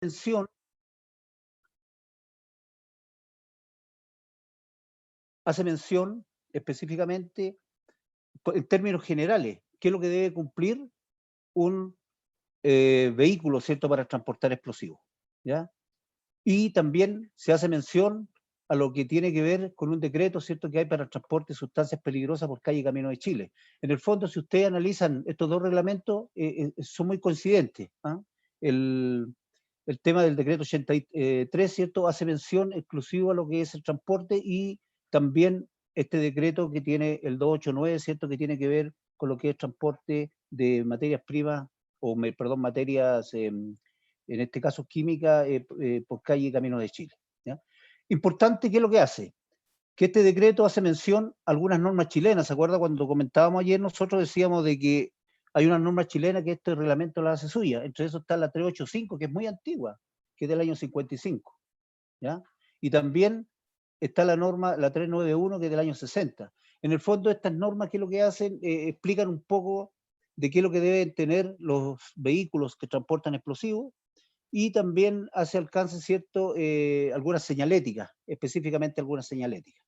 mención específicamente, en términos generales, qué es lo que debe cumplir un vehículo, ¿cierto?, para transportar explosivos, ¿ya? Y también se hace mención a lo que tiene que ver con un decreto, ¿cierto?, que hay para el transporte de sustancias peligrosas por calle y camino de Chile. En el fondo, si ustedes analizan estos dos reglamentos, son muy coincidentes, ¿ah? El, el tema del decreto 83, ¿cierto?, hace mención exclusiva a lo que es el transporte, y también este decreto que tiene el 289, ¿cierto?, que tiene que ver con lo que es transporte de materias primas, perdón, materias, en este caso química, por calle y camino de Chile, ¿ya? Importante, ¿qué es lo que hace? Que este decreto hace mención a algunas normas chilenas. ¿Se acuerda cuando comentábamos ayer? Nosotros decíamos de que hay unas normas chilenas que este reglamento las hace suya. Entre eso está la 385, que es muy antigua, que es del año 55, ¿ya? Y también está la norma, la 391, que es del año 60. En el fondo, estas normas, ¿qué es lo que hacen? Explican un poco de qué es lo que deben tener los vehículos que transportan explosivos, y también hace alcance, ¿cierto?, algunas señaléticas, específicamente algunas señaléticas.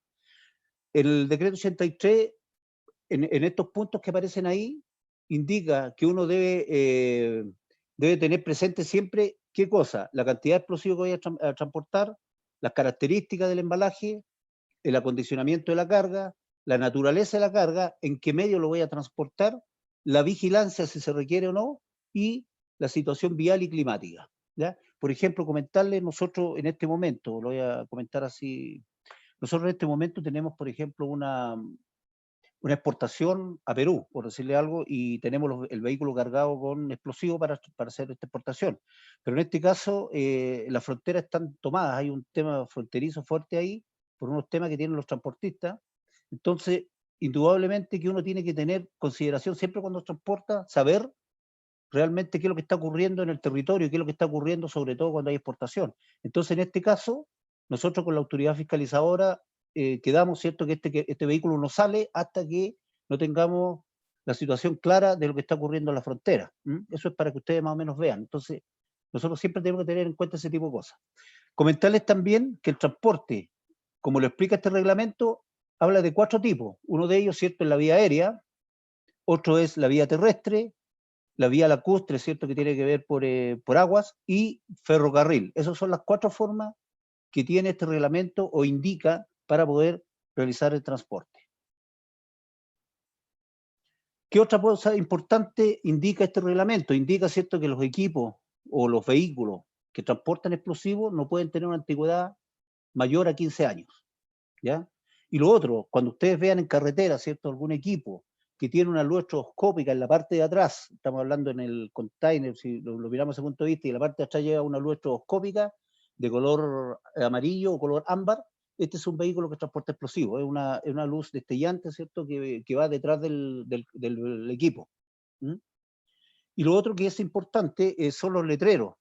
El decreto 83, en estos puntos que aparecen ahí, indica que uno debe tener presente siempre, ¿qué cosa? La cantidad de explosivos que voy a transportar, las características del embalaje, el acondicionamiento de la carga, la naturaleza de la carga, en qué medio lo voy a transportar, la vigilancia si se requiere o no, y la situación vial y climática, ¿ya? Por ejemplo, comentarles, nosotros en este momento, lo voy a comentar así, nosotros en este momento tenemos, por ejemplo, una exportación a Perú, por decirle algo, y tenemos el vehículo cargado con explosivos para hacer esta exportación. Pero en este caso, las fronteras están tomadas, hay un tema fronterizo fuerte ahí, por unos temas que tienen los transportistas. Entonces, indudablemente que uno tiene que tener consideración siempre cuando transporta, saber realmente qué es lo que está ocurriendo en el territorio, qué es lo que está ocurriendo sobre todo cuando hay exportación. Entonces, en este caso, nosotros con la autoridad fiscalizadora quedamos, ¿cierto?, que este vehículo no sale hasta que no tengamos la situación clara de lo que está ocurriendo en la frontera. Eso es para que ustedes más o menos vean. Entonces, nosotros siempre tenemos que tener en cuenta ese tipo de cosas. Comentarles también que el transporte, como lo explica este reglamento, habla de 4 tipos. Uno de ellos, ¿cierto?, es la vía aérea, otro es la vía terrestre, la vía lacustre, ¿cierto?, que tiene que ver por aguas, y ferrocarril. Esas son las 4 formas que tiene este reglamento o indica para poder realizar el transporte. ¿Qué otra cosa importante indica este reglamento? Indica, ¿cierto?, que los equipos o los vehículos que transportan explosivos no pueden tener una antigüedad mayor a 15 años, ¿ya? Y lo otro, cuando ustedes vean en carretera, ¿cierto?, algún equipo que tiene una luz estroboscópica en la parte de atrás, estamos hablando en el container, si lo miramos desde ese punto de vista, y la parte de atrás lleva una luz estroboscópica de color amarillo o color ámbar, este es un vehículo que transporta explosivos, es una luz destellante, ¿cierto?, que va detrás del equipo. ¿Mm? Y lo otro que es importante son los letreros.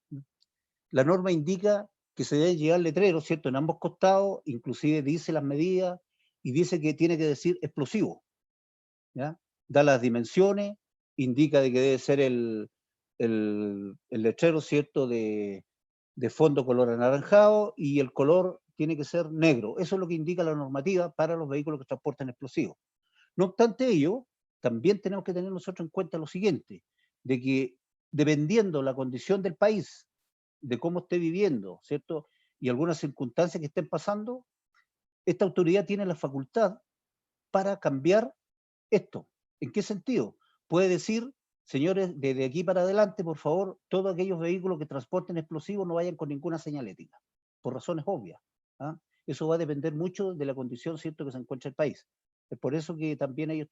La norma indica que se deben llevar letreros, ¿cierto?, en ambos costados, inclusive dice las medidas y dice que tiene que decir explosivo, ¿ya? Da las dimensiones, indica de que debe ser el letrero, ¿cierto?, de fondo color anaranjado, y el color tiene que ser negro. Eso es lo que indica la normativa para los vehículos que transportan explosivos. No obstante ello, también tenemos que tener nosotros en cuenta lo siguiente, de que dependiendo la condición del país, de cómo esté viviendo, ¿cierto?, y algunas circunstancias que estén pasando, esta autoridad tiene la facultad para cambiar esto. ¿En qué sentido? Puede decir, señores, desde aquí para adelante, por favor, todos aquellos vehículos que transporten explosivos no vayan con ninguna señalética, por razones obvias, ¿ah? Eso va a depender mucho de la condición, ¿cierto?, que se encuentra el país. Es por eso que también ellos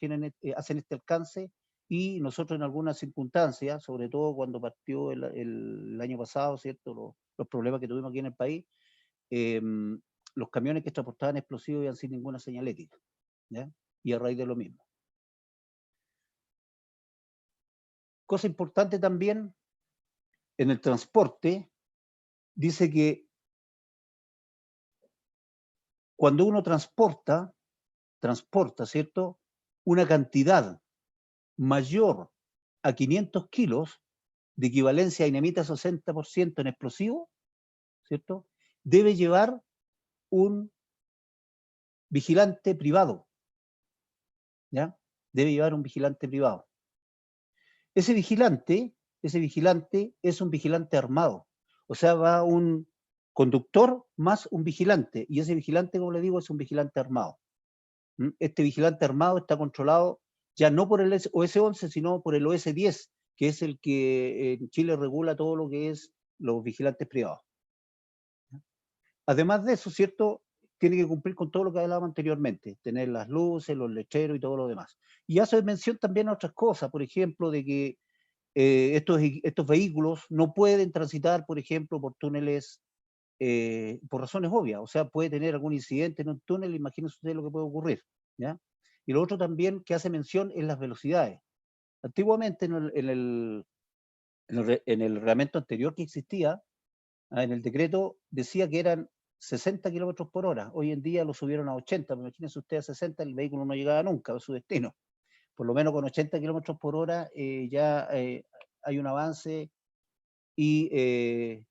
hacen este alcance, y nosotros en algunas circunstancias, sobre todo cuando partió el año pasado, ¿cierto?, los problemas que tuvimos aquí en el país, eh, los camiones que transportaban explosivos iban sin ninguna señalética, ¿ya? Y a raíz de lo mismo. Cosa importante también, en el transporte, dice que cuando uno transporta, ¿cierto?, una cantidad mayor a 500 kilos, de equivalencia a dinamita 60% en explosivo, ¿cierto? Debe llevar un vigilante privado, ¿ya? Debe llevar un vigilante privado. Ese vigilante es un vigilante armado. O sea, va un conductor más un vigilante. Y ese vigilante, como le digo, es un vigilante armado. Este vigilante armado está controlado ya no por el OS-11, sino por el OS-10, que es el que en Chile regula todo lo que es los vigilantes privados. Además de eso, ¿cierto? Tiene que cumplir con todo lo que hablábamos anteriormente, tener las luces, los lecheros y todo lo demás. Y hace mención también a otras cosas, por ejemplo, de que estos vehículos no pueden transitar, por ejemplo, por túneles por razones obvias. O sea, puede tener algún incidente en un túnel, imagínense usted lo que puede ocurrir, ¿ya? Y lo otro también que hace mención es las velocidades. Antiguamente en el reglamento anterior que existía, en el decreto decía que eran 60 kilómetros por hora. Hoy en día lo subieron a 80. Imagínense usted a 60, el vehículo no llegaba nunca a su destino. Por lo menos con 80 kilómetros por hora ya hay un avance y,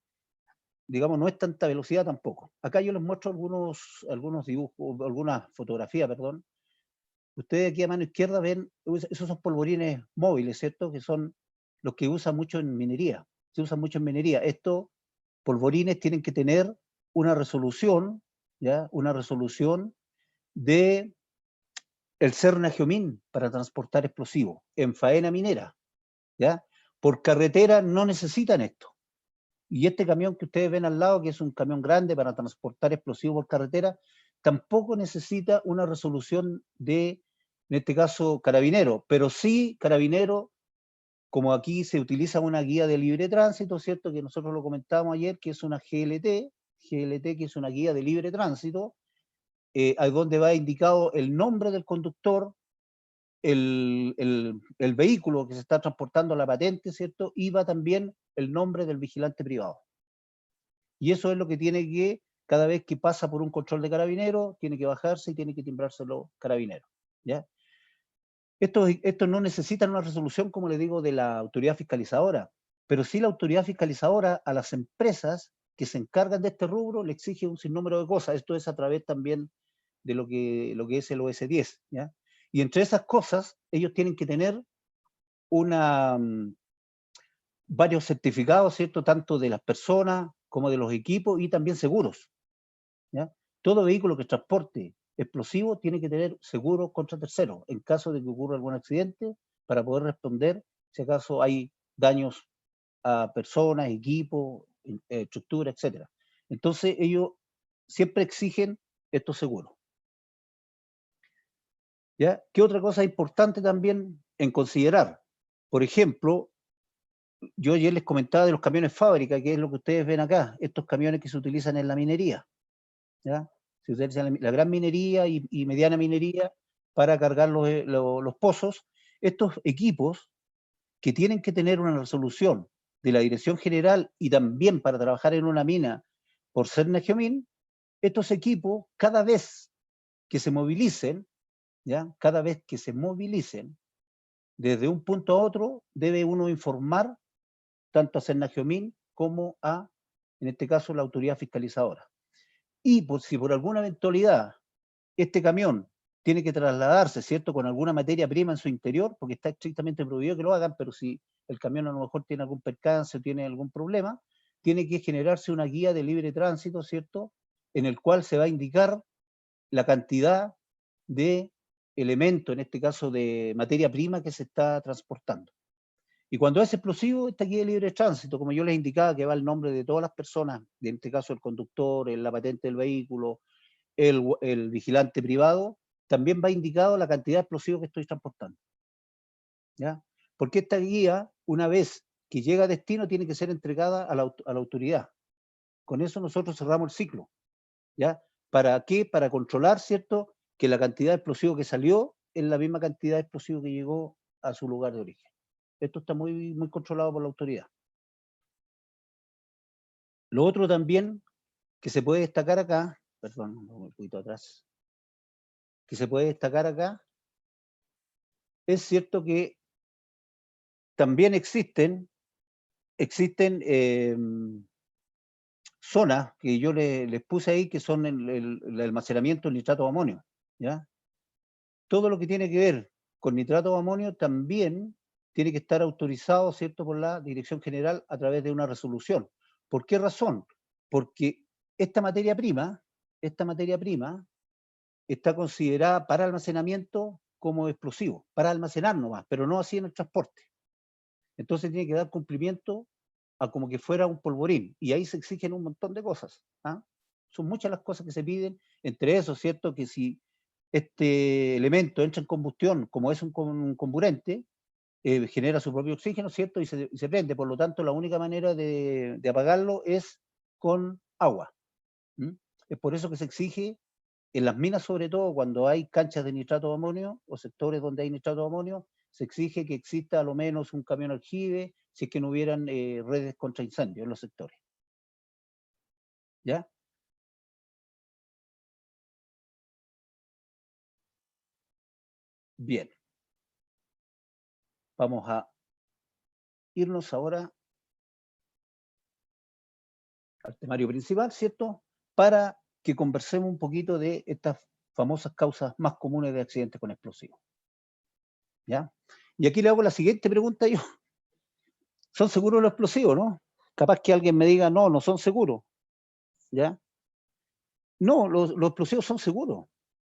digamos, no es tanta velocidad tampoco. Acá yo les muestro algunos dibujos, algunas fotografías, perdón. Ustedes aquí a mano izquierda ven, esos son polvorines móviles, ¿cierto? Que son los que usan mucho en minería. Se usan mucho en minería. Estos polvorines tienen que tener una resolución, ¿ya? Una resolución de el Cernagiomín para transportar explosivos en faena minera, ¿ya? Por carretera no necesitan esto. Y este camión que ustedes ven al lado, que es un camión grande para transportar explosivos por carretera, tampoco necesita una resolución de, en este caso, carabinero, pero sí carabinero, como aquí se utiliza una guía de libre tránsito, ¿cierto? Que nosotros lo comentábamos ayer, que es una GLT que es una guía de libre tránsito, ahí donde va indicado el nombre del conductor, el vehículo que se está transportando, la patente, ¿cierto? Y va también el nombre del vigilante privado. Y eso es lo que tiene que, cada vez que pasa por un control de carabinero, tiene que bajarse y tiene que timbrárselo carabinero, ¿ya? Estos no necesitan una resolución, como le digo, de la autoridad fiscalizadora, pero sí la autoridad fiscalizadora a las empresas que se encargan de este rubro le exige un sinnúmero de cosas. Esto es a través también de lo que es el OS-10, ¿ya? Y entre esas cosas, ellos tienen que tener una, varios certificados, ¿cierto? Tanto de las personas como de los equipos y también seguros, ¿ya? Todo vehículo que transporte explosivo tiene que tener seguro contra terceros en caso de que ocurra algún accidente para poder responder si acaso hay daños a personas, equipos, estructura, etcétera. Entonces ellos siempre exigen estos seguros, ¿ya? ¿Qué otra cosa importante también en considerar? Por ejemplo, yo ayer les comentaba de los camiones fábrica, que es lo que ustedes ven acá, estos camiones que se utilizan en la minería, ¿ya? Se utiliza la gran minería y mediana minería para cargar los pozos. Estos equipos que tienen que tener una resolución de la Dirección General y también para trabajar en una mina por Cernagiomín, estos equipos, cada vez que se movilicen, ¿ya? Cada vez que se movilicen, desde un punto a otro, debe uno informar tanto a Cernagiomín como a, en este caso, la autoridad fiscalizadora. Y si por alguna eventualidad este camión tiene que trasladarse, ¿cierto?, con alguna materia prima en su interior, porque está estrictamente prohibido que lo hagan, pero si el camión a lo mejor tiene algún percance o tiene algún problema, tiene que generarse una guía de libre tránsito, ¿cierto?, en el cual se va a indicar la cantidad de elementos, en este caso de materia prima que se está transportando. Y cuando es explosivo, esta guía de libre tránsito, como yo les indicaba, que va el nombre de todas las personas, en este caso el conductor, la patente del vehículo, el vigilante privado, también va indicado la cantidad de explosivos que estoy transportando, ¿ya? Porque esta guía, una vez que llega a destino, tiene que ser entregada a la autoridad. Con eso nosotros cerramos el ciclo, ¿ya? ¿Para qué? Para controlar, ¿cierto?, que la cantidad de explosivos que salió es la misma cantidad de explosivos que llegó a su lugar de origen. Esto está muy, muy controlado por la autoridad. Lo otro también que se puede destacar acá, perdón, un poquito atrás, que se puede destacar acá, es cierto que también existen existen zonas que yo les puse ahí que son el almacenamiento del nitrato de amonio, ¿ya? Todo lo que tiene que ver con nitrato de amonio también tiene que estar autorizado, ¿cierto?, por la Dirección General a través de una resolución. ¿Por qué razón? Porque esta materia prima está considerada para almacenamiento como explosivo, para almacenar nomás, pero no así en el transporte. Entonces tiene que dar cumplimiento a como que fuera un polvorín, y ahí se exigen un montón de cosas. ¿Ah? Son muchas las cosas que se piden, entre eso, ¿cierto?, que si este elemento entra en combustión, como es un comburente, genera su propio oxígeno, ¿cierto?, y se prende. Por lo tanto, la única manera de apagarlo es con agua. ¿Mm? Es por eso que se exige en las minas, sobre todo cuando hay canchas de nitrato de amonio o sectores donde hay nitrato de amonio, se exige que exista a lo menos un camión aljibe si es que no hubieran redes contra incendios en los sectores. ¿Ya? Bien. Vamos a irnos ahora al temario principal, ¿cierto? Para que conversemos un poquito de estas famosas causas más comunes de accidentes con explosivos. ¿Ya? Y aquí le hago la siguiente pregunta yo. ¿Son seguros los explosivos, no? Capaz que alguien me diga, no, no son seguros. ¿Ya? No, los explosivos son seguros.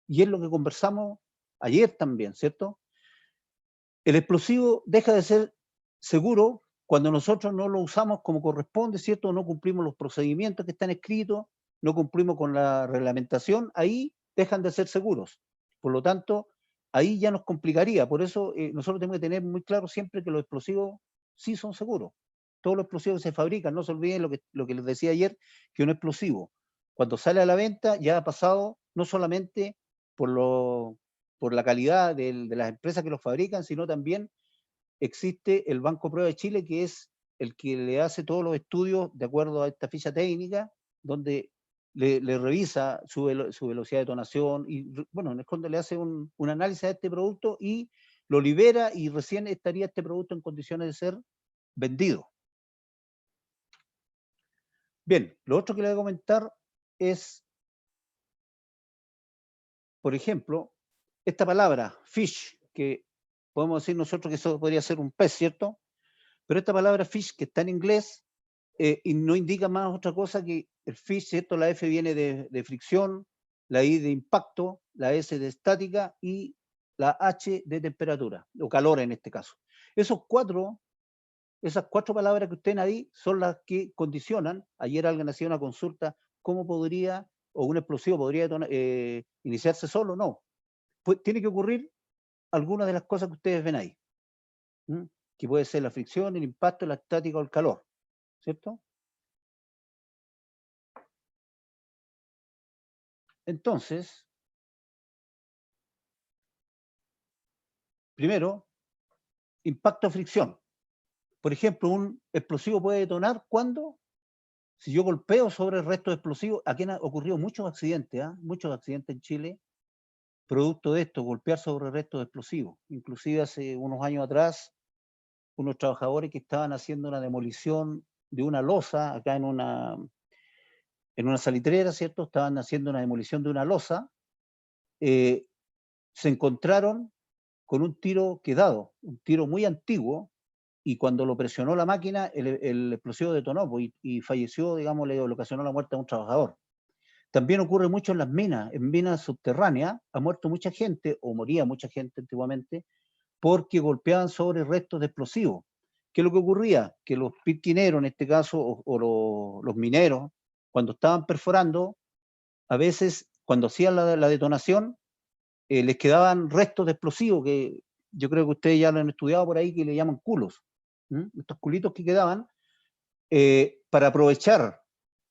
Y es lo que conversamos ayer también, ¿cierto? El explosivo deja de ser seguro cuando nosotros no lo usamos como corresponde, ¿cierto? No cumplimos los procedimientos que están escritos, no cumplimos con la reglamentación, ahí dejan de ser seguros. Por lo tanto, ahí ya nos complicaría. Por eso nosotros tenemos que tener muy claro siempre que los explosivos sí son seguros. Todos los explosivos que se fabrican, no se olviden lo que les decía ayer, que un explosivo, cuando sale a la venta, ya ha pasado no solamente por por la calidad de las empresas que los fabrican, sino también existe el Banco Prueba de Chile, que es el que le hace todos los estudios de acuerdo a esta ficha técnica, donde le revisa su velocidad de detonación y, bueno, en el fondo le hace un análisis a este producto y lo libera, y recién estaría este producto en condiciones de ser vendido. Bien, lo otro que le voy a comentar es, por ejemplo, esta palabra, fish, que podemos decir nosotros que eso podría ser un pez, ¿cierto? Pero esta palabra fish, que está en inglés, y no indica más otra cosa que el fish, ¿cierto? La F viene de fricción, la I de impacto, la S de estática y la H de temperatura, o calor en este caso. Esas cuatro palabras que usted ahí son las que condicionan. Ayer alguien hacía una consulta, ¿cómo podría, o un explosivo podría iniciarse solo? No. Pues tiene que ocurrir algunas de las cosas que ustedes ven ahí, ¿m? Que puede ser la fricción, el impacto, la estática o el calor, ¿cierto? Entonces, primero, impacto fricción. Por ejemplo, un explosivo puede detonar cuando, si yo golpeo sobre el resto de explosivos, aquí han ocurrido muchos accidentes, muchos accidentes en Chile, producto de esto, golpear sobre el resto de explosivos. Inclusive hace unos años atrás, unos trabajadores que estaban haciendo una demolición de una losa acá en una salitrera, ¿cierto? Estaban haciendo una demolición de una losa, se encontraron con un tiro quedado, un tiro muy antiguo, y cuando lo presionó la máquina, el explosivo detonó, pues, y falleció, digamos, le ocasionó la muerte a un trabajador. También ocurre mucho en minas subterráneas, ha muerto mucha gente, o moría mucha gente antiguamente, porque golpeaban sobre restos de explosivos. ¿Qué es lo que ocurría? Que los pirquineros, en este caso, o los mineros, cuando estaban perforando, a veces, cuando hacían la detonación, les quedaban restos de explosivos, que yo creo que ustedes ya lo han estudiado por ahí, que le llaman culos. Estos culitos que quedaban, para aprovechar,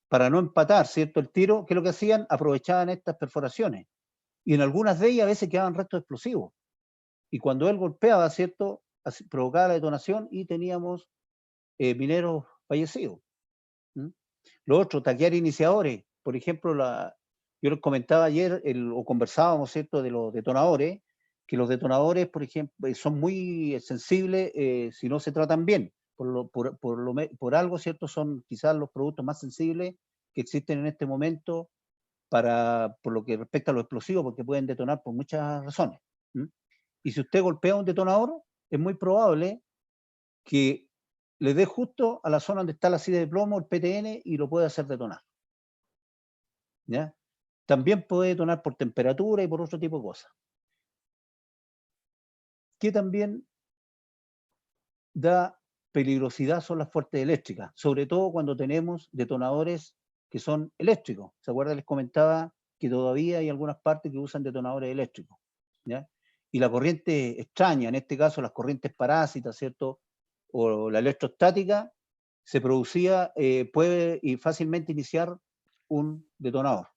para no empatar, ¿cierto?, el tiro, ¿qué es lo que hacían? Aprovechaban estas perforaciones. Y en algunas de ellas a veces quedaban restos explosivos. Y cuando él golpeaba, ¿cierto?, provocaba la detonación y teníamos mineros fallecidos. Lo otro, taquear iniciadores. Por ejemplo, yo les comentaba ayer, o conversábamos, ¿cierto?, de los detonadores, que los detonadores, por ejemplo, son muy sensibles si no se tratan bien. por algo, ¿cierto? Son quizás los productos más sensibles que existen en este momento por lo que respecta a los explosivos, porque pueden detonar por muchas razones. Y si usted golpea un detonador, es muy probable que le dé justo a la zona donde está la silla de plomo, el PTN, y lo puede hacer detonar. ¿Ya? También puede detonar por temperatura y por otro tipo de cosas. Que también da peligrosidad son las fuentes eléctricas, sobre todo cuando tenemos detonadores que son eléctricos. ¿Se acuerdan? Les comentaba que todavía hay algunas partes que usan detonadores eléctricos, ¿ya? Y la corriente extraña, en este caso las corrientes parásitas, ¿cierto? O la electrostática, se producía, puede y fácilmente iniciar un detonador.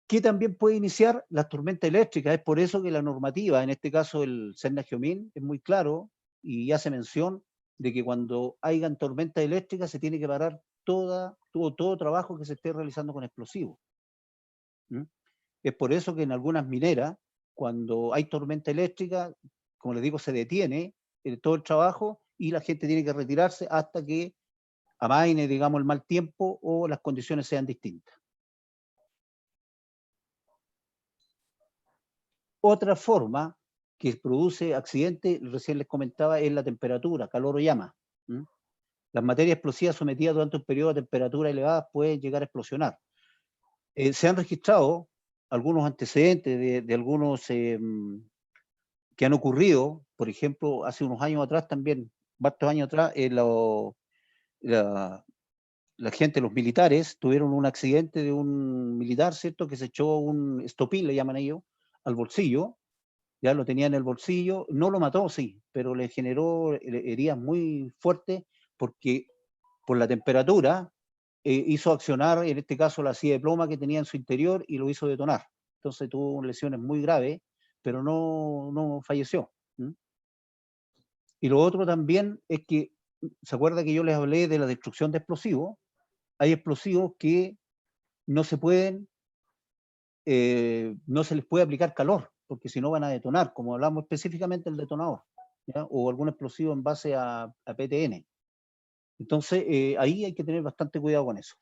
Que también puede iniciar las tormentas eléctricas. Es por eso que la normativa, en este caso el Senna-Geomín, es muy claro y hace mención de que cuando hayan tormentas eléctricas se tiene que parar todo trabajo que se esté realizando con explosivos. Es por eso que en algunas mineras, cuando hay tormenta eléctrica, como les digo, se detiene todo el trabajo y la gente tiene que retirarse hasta que amaine, digamos, el mal tiempo o las condiciones sean distintas. Otra forma que produce accidentes, recién les comentaba, es la temperatura, calor o llama. Las materias explosivas sometidas durante un periodo de temperatura elevada pueden llegar a explosionar. Se han registrado algunos antecedentes de algunos que han ocurrido, por ejemplo, hace unos años atrás también, varios años atrás, la gente, los militares, tuvieron un accidente de un militar, ¿cierto?, que se echó un estopín, le llaman ellos, al bolsillo. Ya lo tenía en el bolsillo, no lo mató, sí, pero le generó heridas muy fuertes porque por la temperatura hizo accionar, en este caso, la silla de ploma que tenía en su interior y lo hizo detonar. Entonces tuvo lesiones muy graves, pero no falleció. Y lo otro también es que, ¿se acuerda que yo les hablé de la destrucción de explosivos? Hay explosivos que no se pueden, no se les puede aplicar calor, porque si no van a detonar, como hablamos específicamente del detonador, ¿ya? O algún explosivo en base a PTN. Entonces, ahí hay que tener bastante cuidado con eso,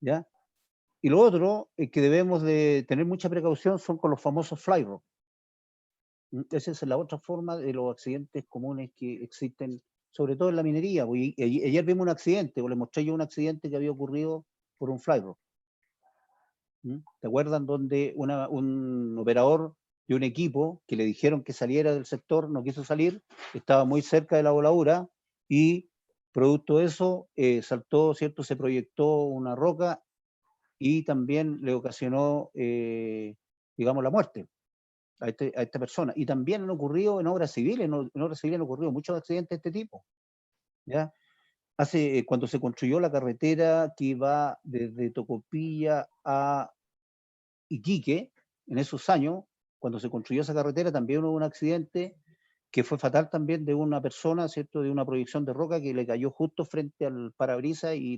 ¿ya? Y lo otro que debemos de tener mucha precaución son con los famosos fly rock. Esa es la otra forma de los accidentes comunes que existen, sobre todo en la minería. Ayer vimos un accidente, o le mostré yo un accidente que había ocurrido por un fly rock. ¿Te acuerdan? Donde un operador de un equipo que le dijeron que saliera del sector, no quiso salir, estaba muy cerca de la voladura y producto de eso saltó, ¿cierto? Se proyectó una roca y también le ocasionó, digamos, la muerte a esta persona. Y también han ocurrido en obras civiles, en obras civiles han ocurrido muchos accidentes de este tipo, ¿ya? Cuando se construyó la carretera que va desde Tocopilla a Iquique, en esos años, cuando se construyó esa carretera, también hubo un accidente que fue fatal también de una persona, ¿cierto? De una proyección de roca que le cayó justo frente al parabrisas y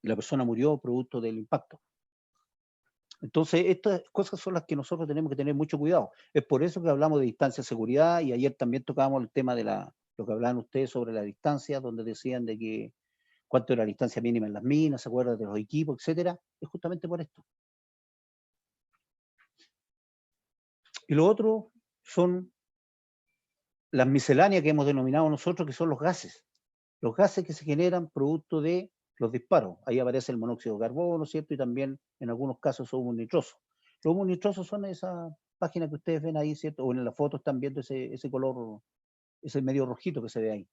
la persona murió producto del impacto. Entonces, estas cosas son las que nosotros tenemos que tener mucho cuidado. Es por eso que hablamos de distancia de seguridad y ayer también tocábamos el tema de lo que hablaban ustedes sobre la distancia, donde decían de que cuánto era la distancia mínima en las minas, se acuerdan de los equipos, etcétera. Es justamente por esto. Y lo otro son las misceláneas que hemos denominado nosotros, que son los gases que se generan producto de los disparos. Ahí aparece el monóxido de carbono, ¿cierto? Y también en algunos casos humos nitrosos. Los humos nitrosos son esa página que ustedes ven ahí, ¿cierto? O en las fotos están viendo ese color, ese medio rojito que se ve ahí.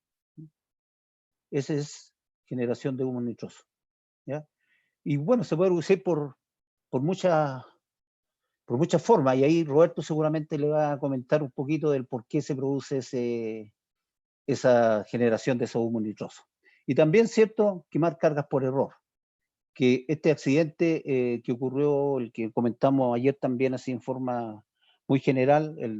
Esa es generación de humos nitrosos, ¿ya? Y bueno, se puede producir por muchas formas, y ahí Roberto seguramente le va a comentar un poquito del por qué se produce esa generación de esos humos nitrosos. Y también, cierto, quemar cargas por error, que este accidente que ocurrió, el que comentamos ayer también así en forma muy general, el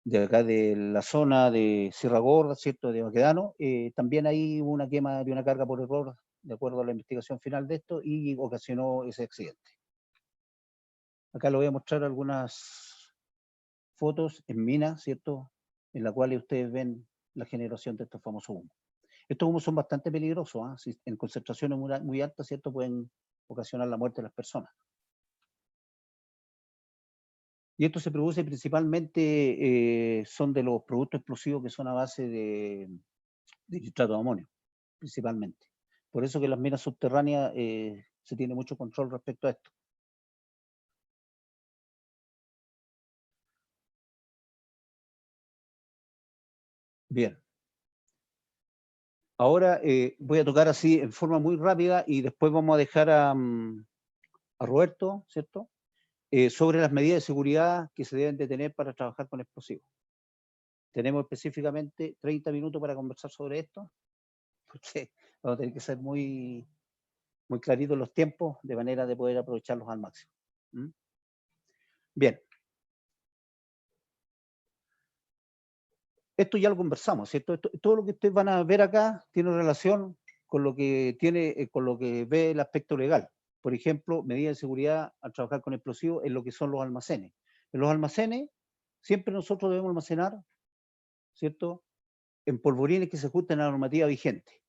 de acá de la zona de Sierra Gorda, cierto, de Baquedano, también hay una quema de una carga por error, de acuerdo a la investigación final de esto, y ocasionó ese accidente. Acá le voy a mostrar algunas fotos en minas, ¿cierto? en la cual ustedes ven la generación de estos famosos humos. Estos humos son bastante peligrosos, ¿eh? Si en concentraciones muy altas, ¿cierto? Pueden ocasionar la muerte de las personas. Y esto se produce principalmente, son de los productos explosivos que son a base de nitrato de amonio, principalmente. Por eso que las minas subterráneas se tiene mucho control respecto a esto. Bien. Ahora voy a tocar así en forma muy rápida y después vamos a dejar a Roberto, ¿cierto? Sobre las medidas de seguridad que se deben de tener para trabajar con explosivos. Tenemos específicamente 30 minutos para conversar sobre esto, porque vamos a tener que ser muy claritos los tiempos, de manera de poder aprovecharlos al máximo. ¿Mm? Bien. Esto ya lo conversamos, ¿cierto? Todo lo que ustedes van a ver acá tiene relación con lo que con lo que ve el aspecto legal. Por ejemplo, medidas de seguridad al trabajar con explosivos en lo que son los almacenes. En los almacenes siempre nosotros debemos almacenar, ¿cierto?, en polvorines que se ajusten a la normativa vigente.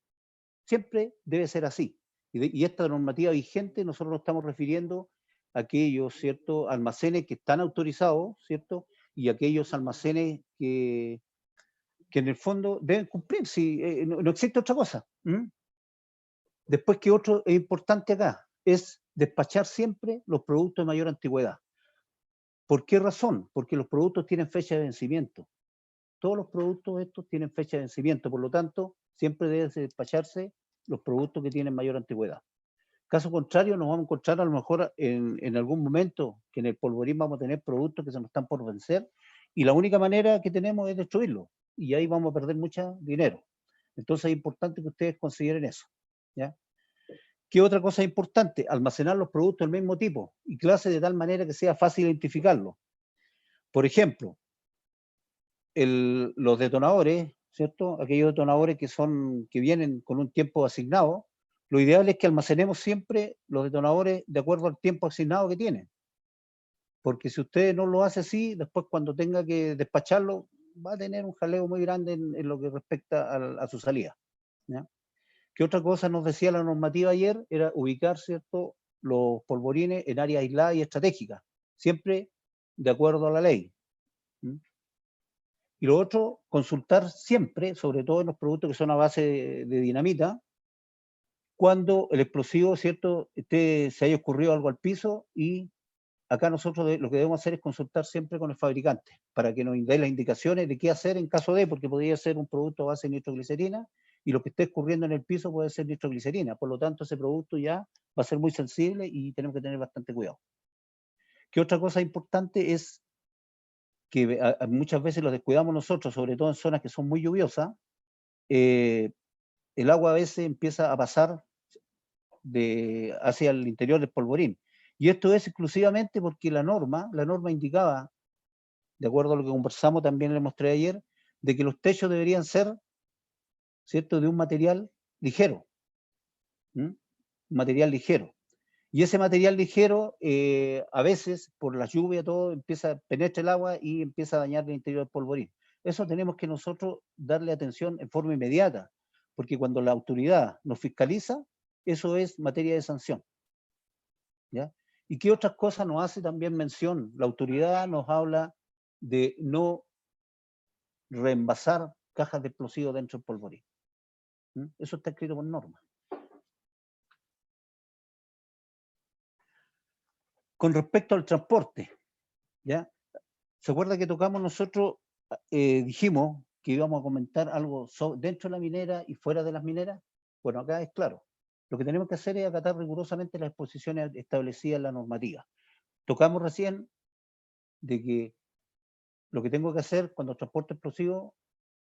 Siempre debe ser así. Y esta normativa vigente nosotros nos estamos refiriendo a aquellos, ¿cierto?, almacenes que están autorizados, ¿cierto?, y aquellos almacenes que en el fondo deben cumplir, si no existe otra cosa. Después, que otro es importante acá, es despachar siempre los productos de mayor antigüedad. ¿Por qué razón? Porque los productos tienen fecha de vencimiento. Todos los productos estos tienen fecha de vencimiento, por lo tanto, siempre deben despacharse los productos que tienen mayor antigüedad. Caso contrario, nos vamos a encontrar a lo mejor en algún momento que en el polvorín vamos a tener productos que se nos están por vencer y la única manera que tenemos es destruirlos y ahí vamos a perder mucho dinero. Entonces es importante que ustedes consideren eso, ¿ya? ¿Qué otra cosa es importante? Almacenar los productos del mismo tipo y clase de tal manera que sea fácil identificarlos. Por ejemplo, los detonadores, ¿cierto? Aquellos detonadores que vienen con un tiempo asignado, lo ideal es que almacenemos siempre los detonadores de acuerdo al tiempo asignado que tienen. Porque si usted no lo hace así, después cuando tenga que despacharlo, va a tener un jaleo muy grande en lo que respecta a su salida, ¿ya? ¿Qué otra cosa nos decía la normativa ayer? Era ubicar, ¿cierto?, los polvorines en áreas aisladas y estratégicas, siempre de acuerdo a la ley. Y lo otro, consultar siempre, sobre todo en los productos que son a base de dinamita, cuando el explosivo, ¿cierto?, se haya ocurrido algo al piso, y acá nosotros lo que debemos hacer es consultar siempre con el fabricante para que nos dé las indicaciones de qué hacer en caso de, porque podría ser un producto a base de nitroglicerina y lo que esté escurriendo en el piso puede ser nitroglicerina. Por lo tanto, ese producto ya va a ser muy sensible y tenemos que tener bastante cuidado. ¿Qué otra cosa importante es que muchas veces lo descuidamos nosotros, sobre todo en zonas que son muy lluviosas? El agua a veces empieza a pasar hacia el interior del polvorín. Y esto es exclusivamente porque la norma indicaba, de acuerdo a lo que conversamos, también le mostré ayer, de que los techos deberían ser, ¿cierto?, de un material ligero. Un material ligero. Y ese material ligero, a veces, por la lluvia, todo, penetra el agua y empieza a dañar el interior del polvorín. Eso tenemos que nosotros darle atención en forma inmediata, porque cuando la autoridad nos fiscaliza, eso es materia de sanción, ¿ya? ¿Y qué otras cosas nos hace también mención? La autoridad nos habla de no reenvasar cajas de explosivos dentro del polvorín. Eso está escrito por norma. Con respecto al transporte, ¿ya? ¿Se acuerda que tocamos nosotros, dijimos que íbamos a comentar algo dentro de la minera y fuera de las mineras? Bueno, acá es claro. Lo que tenemos que hacer es acatar rigurosamente las disposiciones establecidas en la normativa. Tocamos recién de que lo que tengo que hacer cuando transporte explosivo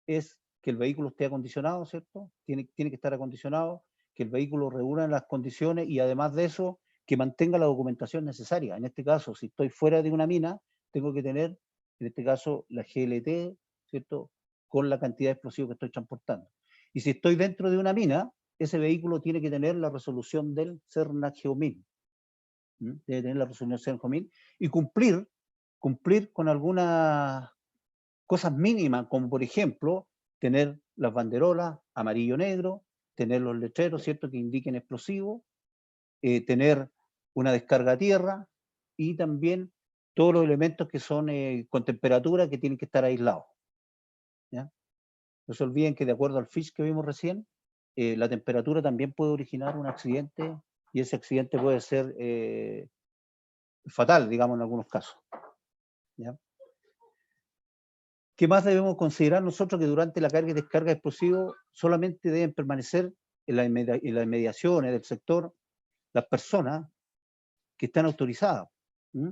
es que el vehículo esté acondicionado, ¿cierto? Tiene que estar acondicionado, que el vehículo reúna las condiciones y además de eso, que mantenga la documentación necesaria. En este caso, si estoy fuera de una mina, tengo que tener, en este caso, la GLT, ¿cierto?, con la cantidad de explosivos que estoy transportando. Y si estoy dentro de una mina, ese vehículo tiene que tener la resolución del CERNAC-GEOMIN. Debe tener la resolución del CERNAC-GEOMIN y cumplir con algunas cosas mínimas, como por ejemplo, tener las banderolas amarillo-negro, tener los letreros, ¿cierto?, que indiquen explosivos, tener una descarga a tierra y también todos los elementos que son con temperatura que tienen que estar aislados. ¿Ya? No se olviden que de acuerdo al FISH que vimos recién, la temperatura también puede originar un accidente y ese accidente puede ser fatal, digamos, en algunos casos. ¿Ya? ¿Qué más debemos considerar nosotros? Que durante la carga y descarga de explosivos solamente deben permanecer en las inmediaciones del sector las personas que están autorizadas. ¿Mm?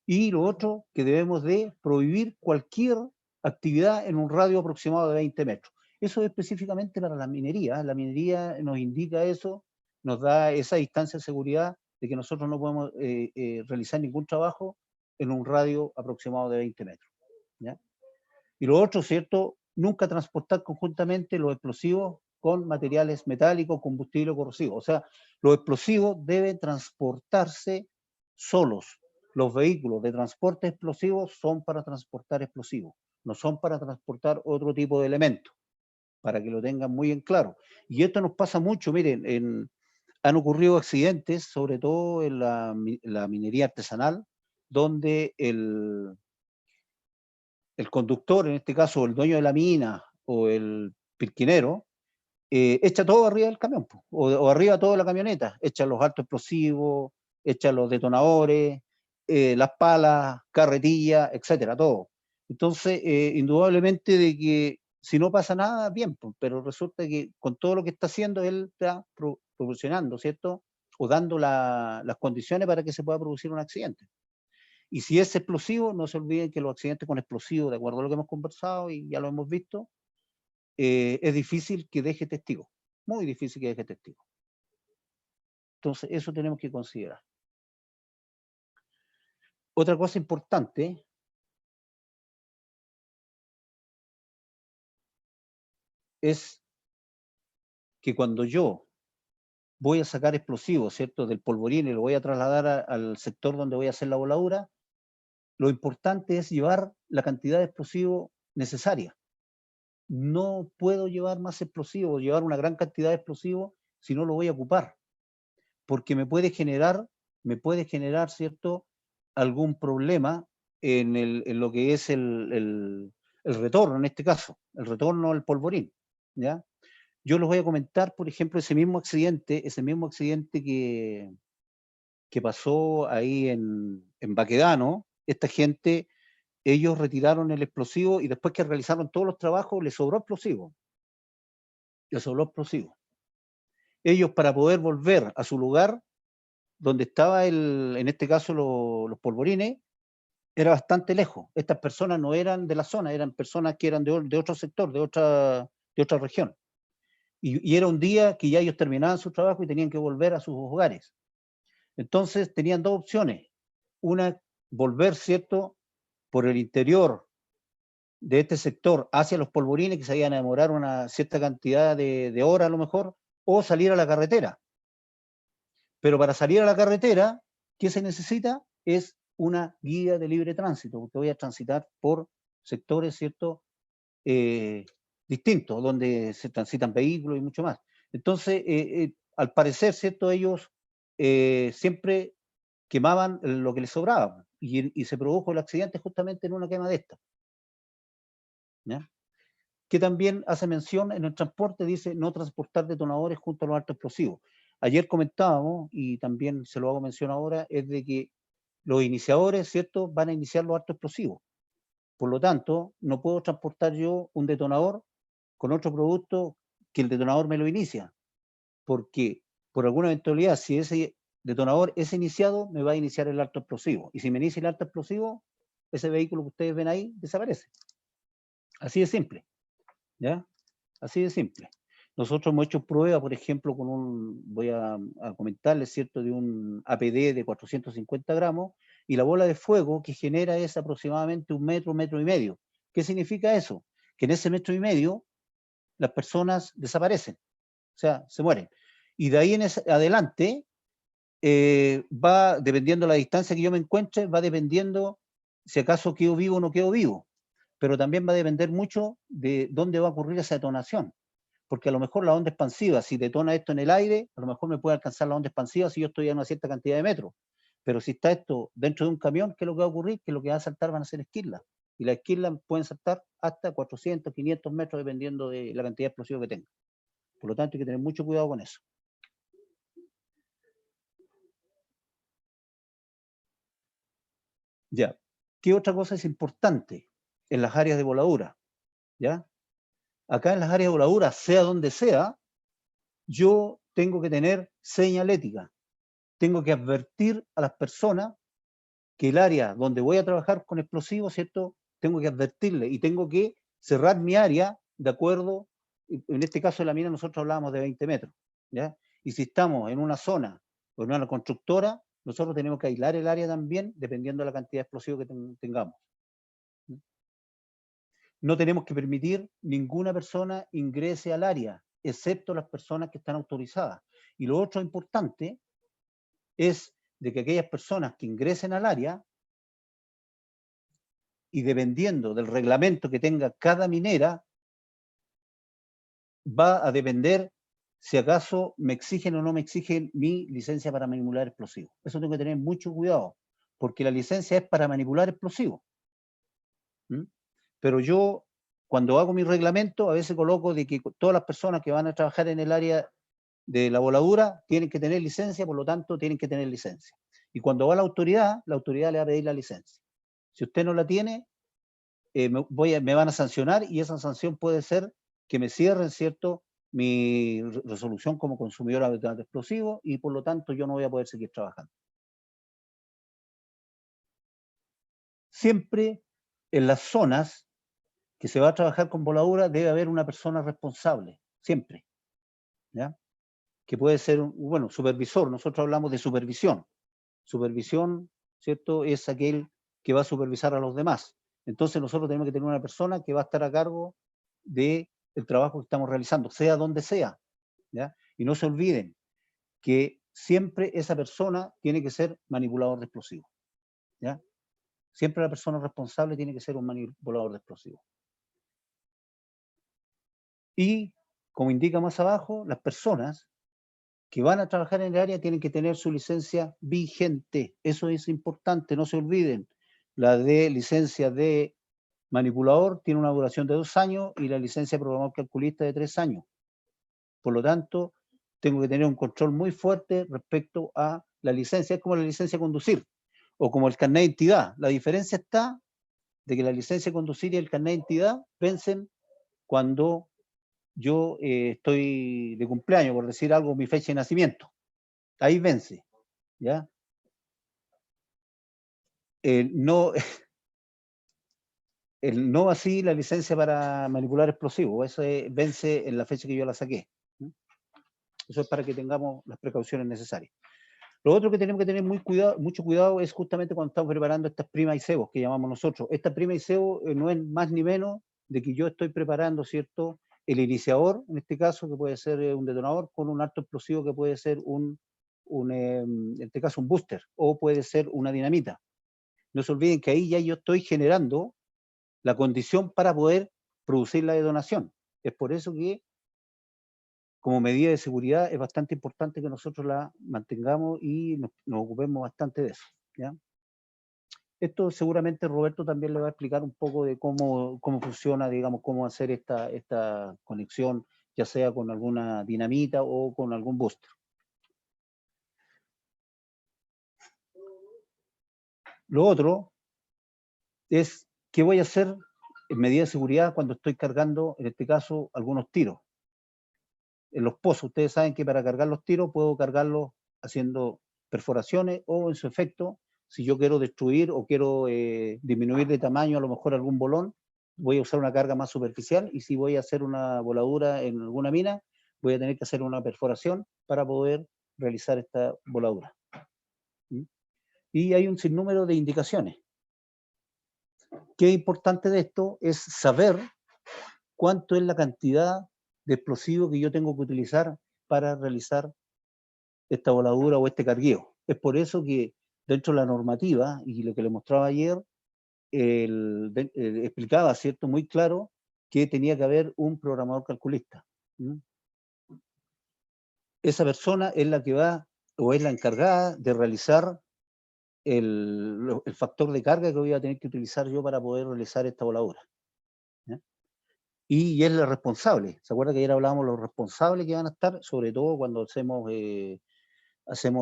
Y lo otro, que debemos de prohibir cualquier actividad en un radio aproximado de 20 metros. Eso es específicamente para la minería. La minería nos indica eso, nos da esa distancia de seguridad de que nosotros no podemos realizar ningún trabajo en un radio aproximado de 20 metros. ¿Ya? Y lo otro, ¿cierto? Nunca transportar conjuntamente los explosivos con materiales metálicos, combustible corrosivo. O sea, los explosivos deben transportarse solos. Los vehículos de transporte explosivos son para transportar explosivos, no son para transportar otro tipo de elementos, para que lo tengan muy en claro. Y esto nos pasa mucho, miren, han ocurrido accidentes, sobre todo en la minería artesanal, donde el conductor, en este caso el dueño de la mina o el pirquinero, echa todo arriba del camión, o arriba toda la camioneta, echa los altos explosivos, echa los detonadores, las palas, carretillas, etcétera, todo. Entonces, indudablemente de que si no pasa nada, bien, pero resulta que con todo lo que está haciendo, él está proporcionando, ¿cierto? O dando las condiciones para que se pueda producir un accidente. Y si es explosivo, no se olviden que los accidentes con explosivos, de acuerdo a lo que hemos conversado y ya lo hemos visto, es difícil que deje testigo, muy difícil que deje testigo. Entonces, eso tenemos que considerar. Otra cosa importante es que cuando yo voy a sacar explosivos, ¿cierto?, del polvorín y lo voy a trasladar al sector donde voy a hacer la voladura, lo importante es llevar la cantidad de explosivo necesaria. No puedo llevar más explosivos, llevar una gran cantidad de explosivos si no lo voy a ocupar, porque me puede generar, ¿cierto?, algún problema en lo que es el retorno, en este caso, el retorno al polvorín, ¿ya? Yo les voy a comentar, por ejemplo, ese mismo accidente que pasó ahí en Baquedano. Esta gente, ellos retiraron el explosivo y después que realizaron todos los trabajos, les sobró explosivo. Les sobró explosivo. Ellos, para poder volver a su lugar, donde estaba en este caso los polvorines, era bastante lejos. Estas personas no eran de la zona, eran personas que eran de otro sector, de otra región. Y era un día que ya ellos terminaban su trabajo y tenían que volver a sus hogares. Entonces tenían dos opciones. Una, volver, ¿cierto?, por el interior de este sector hacia los polvorines, que se iban a demorar una cierta cantidad de horas a lo mejor, o salir a la carretera. Pero para salir a la carretera, ¿qué se necesita? Es una guía de libre tránsito, porque voy a transitar por sectores, ¿cierto?, distintos, donde se transitan vehículos y mucho más. Entonces, al parecer, ¿cierto?, ellos siempre quemaban lo que les sobraba y se produjo el accidente justamente en una quema de esta. ¿Ya? Que también hace mención en el transporte, dice no transportar detonadores junto a los altos explosivos. Ayer comentábamos, y también se lo hago mención ahora, es de que los iniciadores, ¿cierto?, van a iniciar los altos explosivos. Por lo tanto, no puedo transportar yo un detonador con otro producto que el detonador me lo inicia, porque por alguna eventualidad, si ese detonador es iniciado, me va a iniciar el alto explosivo. Y si me inicia el alto explosivo, ese vehículo que ustedes ven ahí desaparece. Así de simple. ¿Ya? Así de simple. Nosotros hemos hecho pruebas, por ejemplo, voy a comentarles, ¿cierto?, de un APD de 450 gramos, y la bola de fuego que genera es aproximadamente 1 metro, 1,5 metros. ¿Qué significa eso? Que en ese 1,5 metros las personas desaparecen, o sea, se mueren. Y de ahí en adelante, va dependiendo la distancia que yo me encuentre, va dependiendo si acaso quedo vivo o no quedo vivo. pero también va a depender mucho de dónde va a ocurrir esa detonación. Porque a lo mejor la onda expansiva, si detona esto en el aire, a lo mejor me puede alcanzar la onda expansiva si yo estoy a una cierta cantidad de metros. Pero si está esto dentro de un camión, ¿qué es lo que va a ocurrir? Que lo que va a saltar van a ser esquirlas. Y las esquirlas pueden saltar hasta 400, 500 metros, dependiendo de la cantidad de explosivo que tenga. Por lo tanto, hay que tener mucho cuidado con eso. Ya. ¿Qué otra cosa es importante en las áreas de voladura? ¿Ya? Acá en las áreas de voladura, sea donde sea, yo tengo que tener señalética. Tengo que advertir a las personas que el área donde voy a trabajar con explosivos, ¿cierto? Tengo que advertirle y tengo que cerrar mi área de acuerdo, en este caso de la mina nosotros hablábamos de 20 metros, ¿ya? Y si estamos en una zona o en una constructora, nosotros tenemos que aislar el área también dependiendo de la cantidad de explosivos que tengamos. No tenemos que permitir ninguna persona ingrese al área, excepto las personas que están autorizadas. Y lo otro importante es de que aquellas personas que ingresen al área, y dependiendo del reglamento que tenga cada minera, va a depender si acaso me exigen o no me exigen mi licencia para manipular explosivos. Eso tengo que tener mucho cuidado, porque la licencia es para manipular explosivos. ¿Mm? Pero yo, cuando hago mi reglamento, a veces coloco de que todas las personas que van a trabajar en el área de la voladura tienen que tener licencia, por lo tanto tienen que tener licencia. Y cuando va la autoridad le va a pedir la licencia. Si usted no la tiene, me van a sancionar y esa sanción puede ser que me cierren, ¿cierto?, mi resolución como consumidor de explosivos y por lo tanto yo no voy a poder seguir trabajando. Siempre en las zonas que se va a trabajar con voladura debe haber una persona responsable, siempre, ¿ya? Que puede ser, bueno, supervisor, nosotros hablamos de supervisión. Supervisión, ¿cierto?, es aquel que va a supervisar a los demás. Entonces nosotros tenemos que tener una persona que va a estar a cargo del trabajo que estamos realizando, sea donde sea, ¿ya? Y no se olviden que siempre esa persona tiene que ser manipulador de explosivos, ¿ya? Siempre la persona responsable tiene que ser un manipulador de explosivos. Y, como indica más abajo, las personas que van a trabajar en el área tienen que tener su licencia vigente. Eso es importante, no se olviden. La de licencia de manipulador tiene una duración de 2 años y la licencia de programador calculista de 3 años. Por lo tanto, tengo que tener un control muy fuerte respecto a la licencia. Es como la licencia de conducir o como el carnet de identidad. La diferencia está de que la licencia de conducir y el carnet de identidad vencen cuando yo estoy de cumpleaños, por decir algo, mi fecha de nacimiento. Ahí vence, ¿ya? No, no así la licencia para manipular explosivos, eso vence en la fecha que yo la saqué. Eso es para que tengamos las precauciones necesarias. Lo otro que tenemos que tener mucho cuidado es justamente cuando estamos preparando estas primas y cebos que llamamos nosotros. Esta prima y cebo no es más ni menos de que yo estoy preparando, ¿cierto?, el iniciador, en este caso, que puede ser un detonador, con un alto explosivo que puede ser en este caso, un booster, o puede ser una dinamita. No se olviden que ahí ya yo estoy generando la condición para poder producir la detonación. Es por eso que, como medida de seguridad, es bastante importante que nosotros la mantengamos y nos ocupemos bastante de eso, ¿ya? Esto seguramente Roberto también le va a explicar un poco de cómo funciona, digamos, cómo hacer esta conexión, ya sea con alguna dinamita o con algún booster. Lo otro es qué voy a hacer en medida de seguridad cuando estoy cargando, en este caso, algunos tiros. En los pozos, ustedes saben que para cargar los tiros puedo cargarlos haciendo perforaciones o en su efecto, si yo quiero destruir o quiero disminuir de tamaño a lo mejor algún bolón, voy a usar una carga más superficial y si voy a hacer una voladura en alguna mina, voy a tener que hacer una perforación para poder realizar esta voladura. ¿Mm? Y hay un sinnúmero de indicaciones. Qué importante de esto es saber cuánto es la cantidad de explosivo que yo tengo que utilizar para realizar esta voladura o este cargueo. Es por eso que dentro de la normativa, y lo que le mostraba ayer, explicaba, ¿cierto?, muy claro que tenía que haber un programador calculista. Esa persona es la que va, o es la encargada de realizar el factor de carga que voy a tener que utilizar yo para poder realizar esta voladura. ¿Ya? Y es la responsable. ¿Se acuerda que ayer hablábamos de los responsables que van a estar? Sobre todo cuando hacemos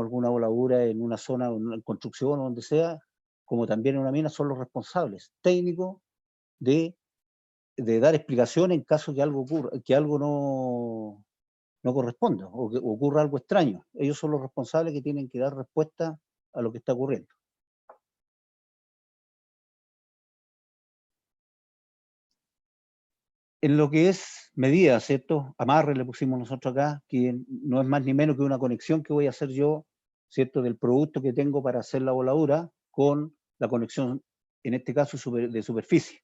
alguna voladura en una zona, en construcción o donde sea, como también en una mina, son los responsables técnicos de dar explicación en caso que algo ocurra, que algo no corresponda o que ocurra algo extraño. Ellos son los responsables que tienen que dar respuesta a lo que está ocurriendo. En lo que es medida, ¿cierto? Amarre le pusimos nosotros acá, que no es más ni menos que una conexión que voy a hacer yo, ¿cierto? Del producto que tengo para hacer la voladura con la conexión, en este caso, de superficie.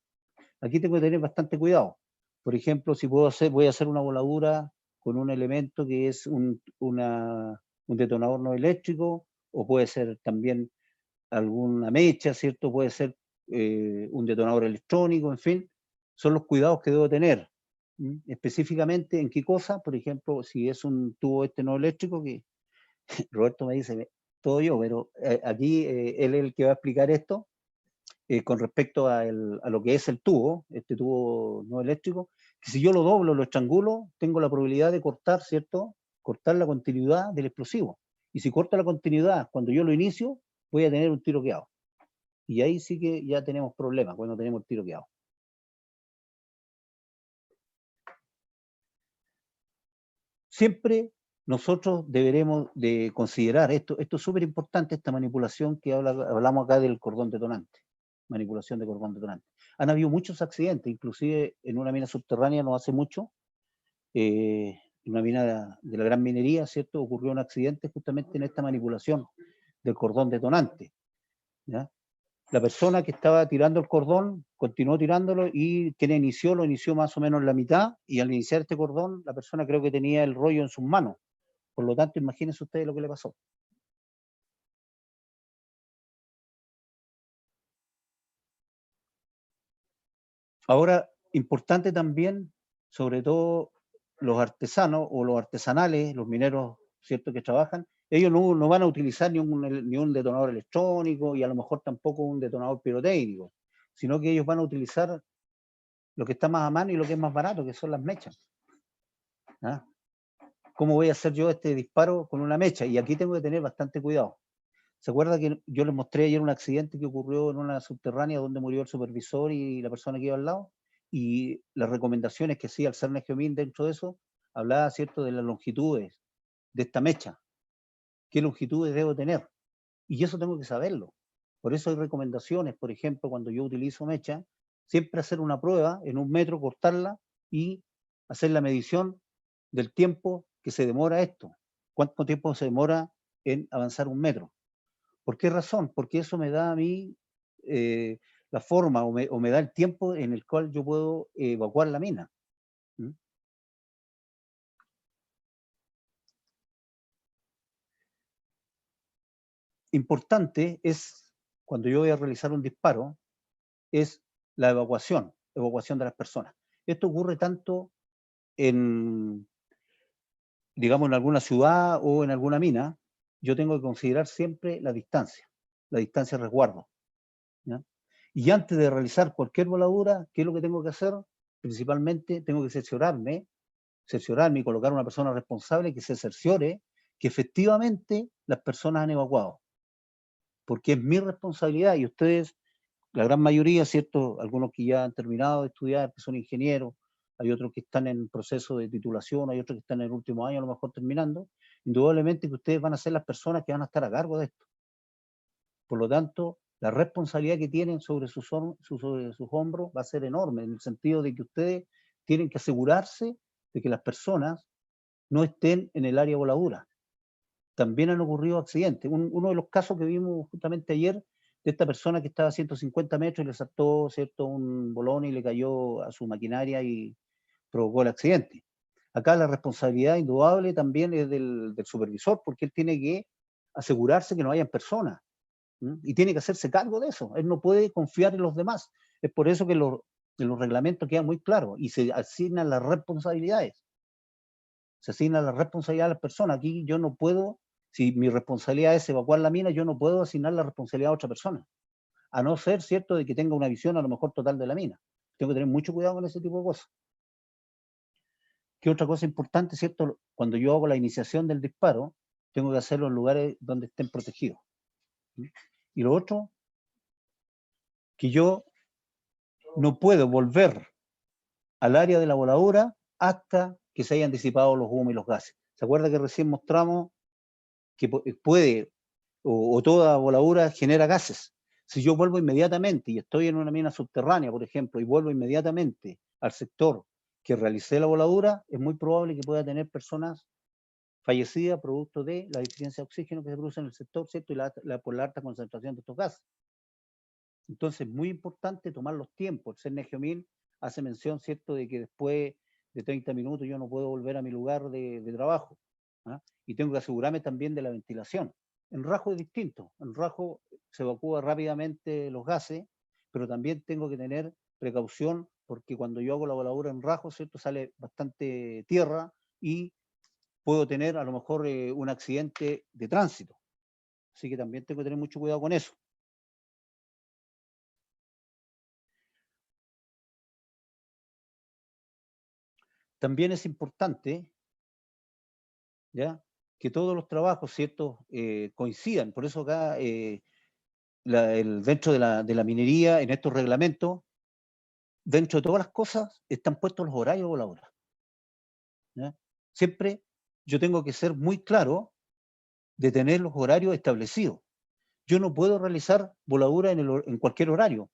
Aquí tengo que tener bastante cuidado. Por ejemplo, si voy a hacer una voladura con un elemento que es un detonador no eléctrico, o puede ser también alguna mecha, ¿cierto? Puede ser un detonador electrónico, en fin, son los cuidados que debo tener. Específicamente en qué cosa, por ejemplo, si es un tubo no eléctrico, que Roberto me dice todo yo, pero aquí él es el que va a explicar esto con respecto a lo que es el tubo, este tubo no eléctrico, que si yo lo doblo, lo estrangulo, tengo la probabilidad de cortar, ¿cierto? Cortar la continuidad del explosivo. Y si corta la continuidad cuando yo lo inicio, voy a tener un tiro quedado. Y ahí sí que ya tenemos problemas cuando tenemos el tiro quedado. Siempre nosotros deberemos de considerar esto es súper importante, esta manipulación que hablamos acá del cordón detonante, manipulación de cordón detonante. Han habido muchos accidentes, inclusive en una mina subterránea no hace mucho, en una mina de la gran minería, ¿cierto? Ocurrió un accidente justamente en esta manipulación del cordón detonante, ¿ya? La persona que estaba tirando el cordón continuó tirándolo y quien lo inició más o menos en la mitad, y al iniciar este cordón, la persona creo que tenía el rollo en sus manos. Por lo tanto, imagínense ustedes lo que le pasó. Ahora, importante también, sobre todo los artesanos o los artesanales, los mineros, ¿cierto?, que trabajan, ellos no van a utilizar ni un detonador electrónico y a lo mejor tampoco un detonador pirotécnico, sino que ellos van a utilizar lo que está más a mano y lo que es más barato, que son las mechas. ¿Ah? ¿Cómo voy a hacer yo este disparo con una mecha? Y aquí tengo que tener bastante cuidado. ¿Se acuerda que yo les mostré ayer un accidente que ocurrió en una subterránea donde murió el supervisor y la persona que iba al lado? Y las recomendaciones que hacía el CERN Geomin dentro de eso, hablaba, ¿cierto?, de las longitudes de esta mecha. ¿Qué longitudes debo tener? Y eso tengo que saberlo. Por eso hay recomendaciones, por ejemplo, cuando yo utilizo mecha, siempre hacer una prueba en 1 metro, cortarla y hacer la medición del tiempo que se demora esto. ¿Cuánto tiempo se demora en avanzar 1 metro? ¿Por qué razón? Porque eso me da a mí la forma o me da el tiempo en el cual yo puedo evacuar la mina. ¿Mm? Importante es, cuando yo voy a realizar un disparo, es la evacuación de las personas. Esto ocurre tanto en, digamos, en alguna ciudad o en alguna mina. Yo tengo que considerar siempre la distancia de resguardo, ¿ya? Y antes de realizar cualquier voladura, ¿qué es lo que tengo que hacer? Principalmente tengo que cerciorarme y colocar una persona responsable que se cerciore que efectivamente las personas han evacuado, porque es mi responsabilidad y ustedes, la gran mayoría, ¿cierto? Algunos que ya han terminado de estudiar, que son ingenieros, hay otros que están en proceso de titulación, hay otros que están en el último año a lo mejor terminando, indudablemente que ustedes van a ser las personas que van a estar a cargo de esto. Por lo tanto, la responsabilidad que tienen sobre sus hombros va a ser enorme, en el sentido de que ustedes tienen que asegurarse de que las personas no estén en el área voladura. También han ocurrido accidentes. Uno de los casos que vimos justamente ayer, de esta persona que estaba a 150 metros y le saltó, ¿cierto?, un bolón y le cayó a su maquinaria y provocó el accidente. Acá la responsabilidad indudable también es del supervisor, porque él tiene que asegurarse que no hayan personas. Y tiene que hacerse cargo de eso. Él no puede confiar en los demás. Es por eso que en los reglamentos queda muy claro y se asignan las responsabilidades. Se asigna la responsabilidad a las personas. Aquí yo no puedo, si mi responsabilidad es evacuar la mina, yo no puedo asignar la responsabilidad a otra persona. A no ser, ¿cierto?, de que tenga una visión a lo mejor total de la mina. Tengo que tener mucho cuidado con ese tipo de cosas. ¿Qué otra cosa importante, cierto? Cuando yo hago la iniciación del disparo, tengo que hacerlo en lugares donde estén protegidos. Y lo otro, que yo no puedo volver al área de la voladura hasta que se hayan disipado los humos y los gases. ¿Se acuerda que recién mostramos que puede, o toda voladura genera gases? Si yo vuelvo inmediatamente y estoy en una mina subterránea, por ejemplo, y vuelvo inmediatamente al sector que realicé la voladura, es muy probable que pueda tener personas fallecidas producto de la deficiencia de oxígeno que se produce en el sector, ¿cierto? Y por la alta concentración de estos gases. Entonces, muy importante tomar los tiempos. El CNGOMIN hace mención, ¿cierto?, de que después de 30 minutos yo no puedo volver a mi lugar de trabajo. ¿Ah? Y tengo que asegurarme también de la ventilación. En Rajo es distinto. En Rajo se evacúa rápidamente los gases, pero también tengo que tener precaución porque cuando yo hago la voladura en Rajo, ¿cierto?, sale bastante tierra y puedo tener a lo mejor un accidente de tránsito. Así que también tengo que tener mucho cuidado con eso. También es importante, ¿ya?, que todos los trabajos, ¿cierto?, coincidan. Por eso acá, dentro de la minería, en estos reglamentos, dentro de todas las cosas, están puestos los horarios de voladura. ¿Ya? Siempre yo tengo que ser muy claro de tener los horarios establecidos. Yo no puedo realizar voladura en cualquier horario,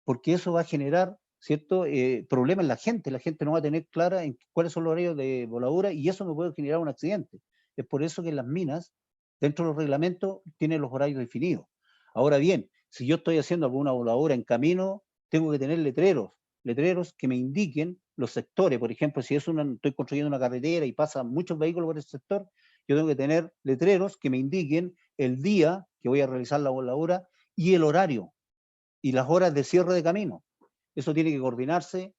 porque eso va a generar, ¿cierto?, problemas en la gente. La gente no va a tener clara en cuáles son los horarios de voladura y eso me puede generar un accidente. Es por eso que las minas, dentro de los reglamentos, tienen los horarios definidos. Ahora bien, si yo estoy haciendo alguna voladura en camino, tengo que tener letreros que me indiquen los sectores. Por ejemplo, si estoy construyendo una carretera y pasan muchos vehículos por ese sector, yo tengo que tener letreros que me indiquen el día que voy a realizar la voladura y el horario y las horas de cierre de camino. Eso tiene que coordinarse,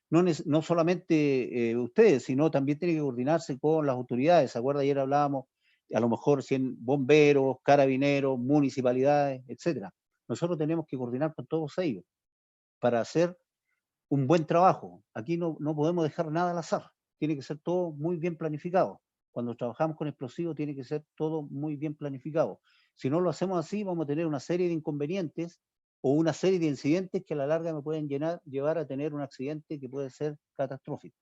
no solamente ustedes, sino también tiene que coordinarse con las autoridades. ¿Se acuerda? Ayer hablábamos, a lo mejor, bomberos, carabineros, municipalidades, etcétera. Nosotros tenemos que coordinar con todos ellos para hacer un buen trabajo. Aquí no podemos dejar nada al azar. Tiene que ser todo muy bien planificado. Cuando trabajamos con explosivos tiene que ser todo muy bien planificado. Si no lo hacemos así, vamos a tener una serie de inconvenientes o una serie de incidentes que a la larga me pueden llevar a tener un accidente que puede ser catastrófico.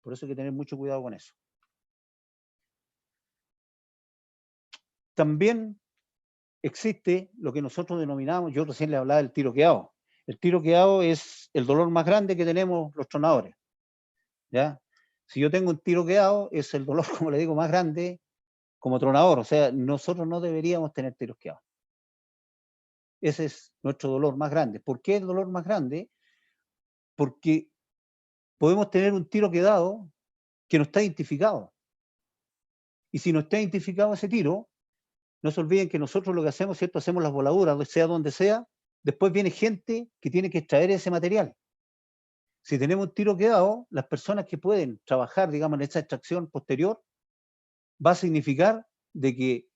Por eso hay que tener mucho cuidado con eso. También existe lo que nosotros denominamos, yo recién le hablaba del tiro quedado. El tiro quedado es el dolor más grande que tenemos los tronadores. ¿Ya? Si yo tengo un tiro quedado, es el dolor, como le digo, más grande como tronador. O sea, nosotros no deberíamos tener tiros quedados. Ese es nuestro dolor más grande. ¿Por qué el dolor más grande? Porque podemos tener un tiro quedado que no está identificado. Y si no está identificado ese tiro, no se olviden que nosotros lo que hacemos, ¿cierto? Hacemos las voladuras, sea donde sea, después viene gente que tiene que extraer ese material. Si tenemos un tiro quedado, las personas que pueden trabajar, digamos, en esa extracción posterior, va a significar de que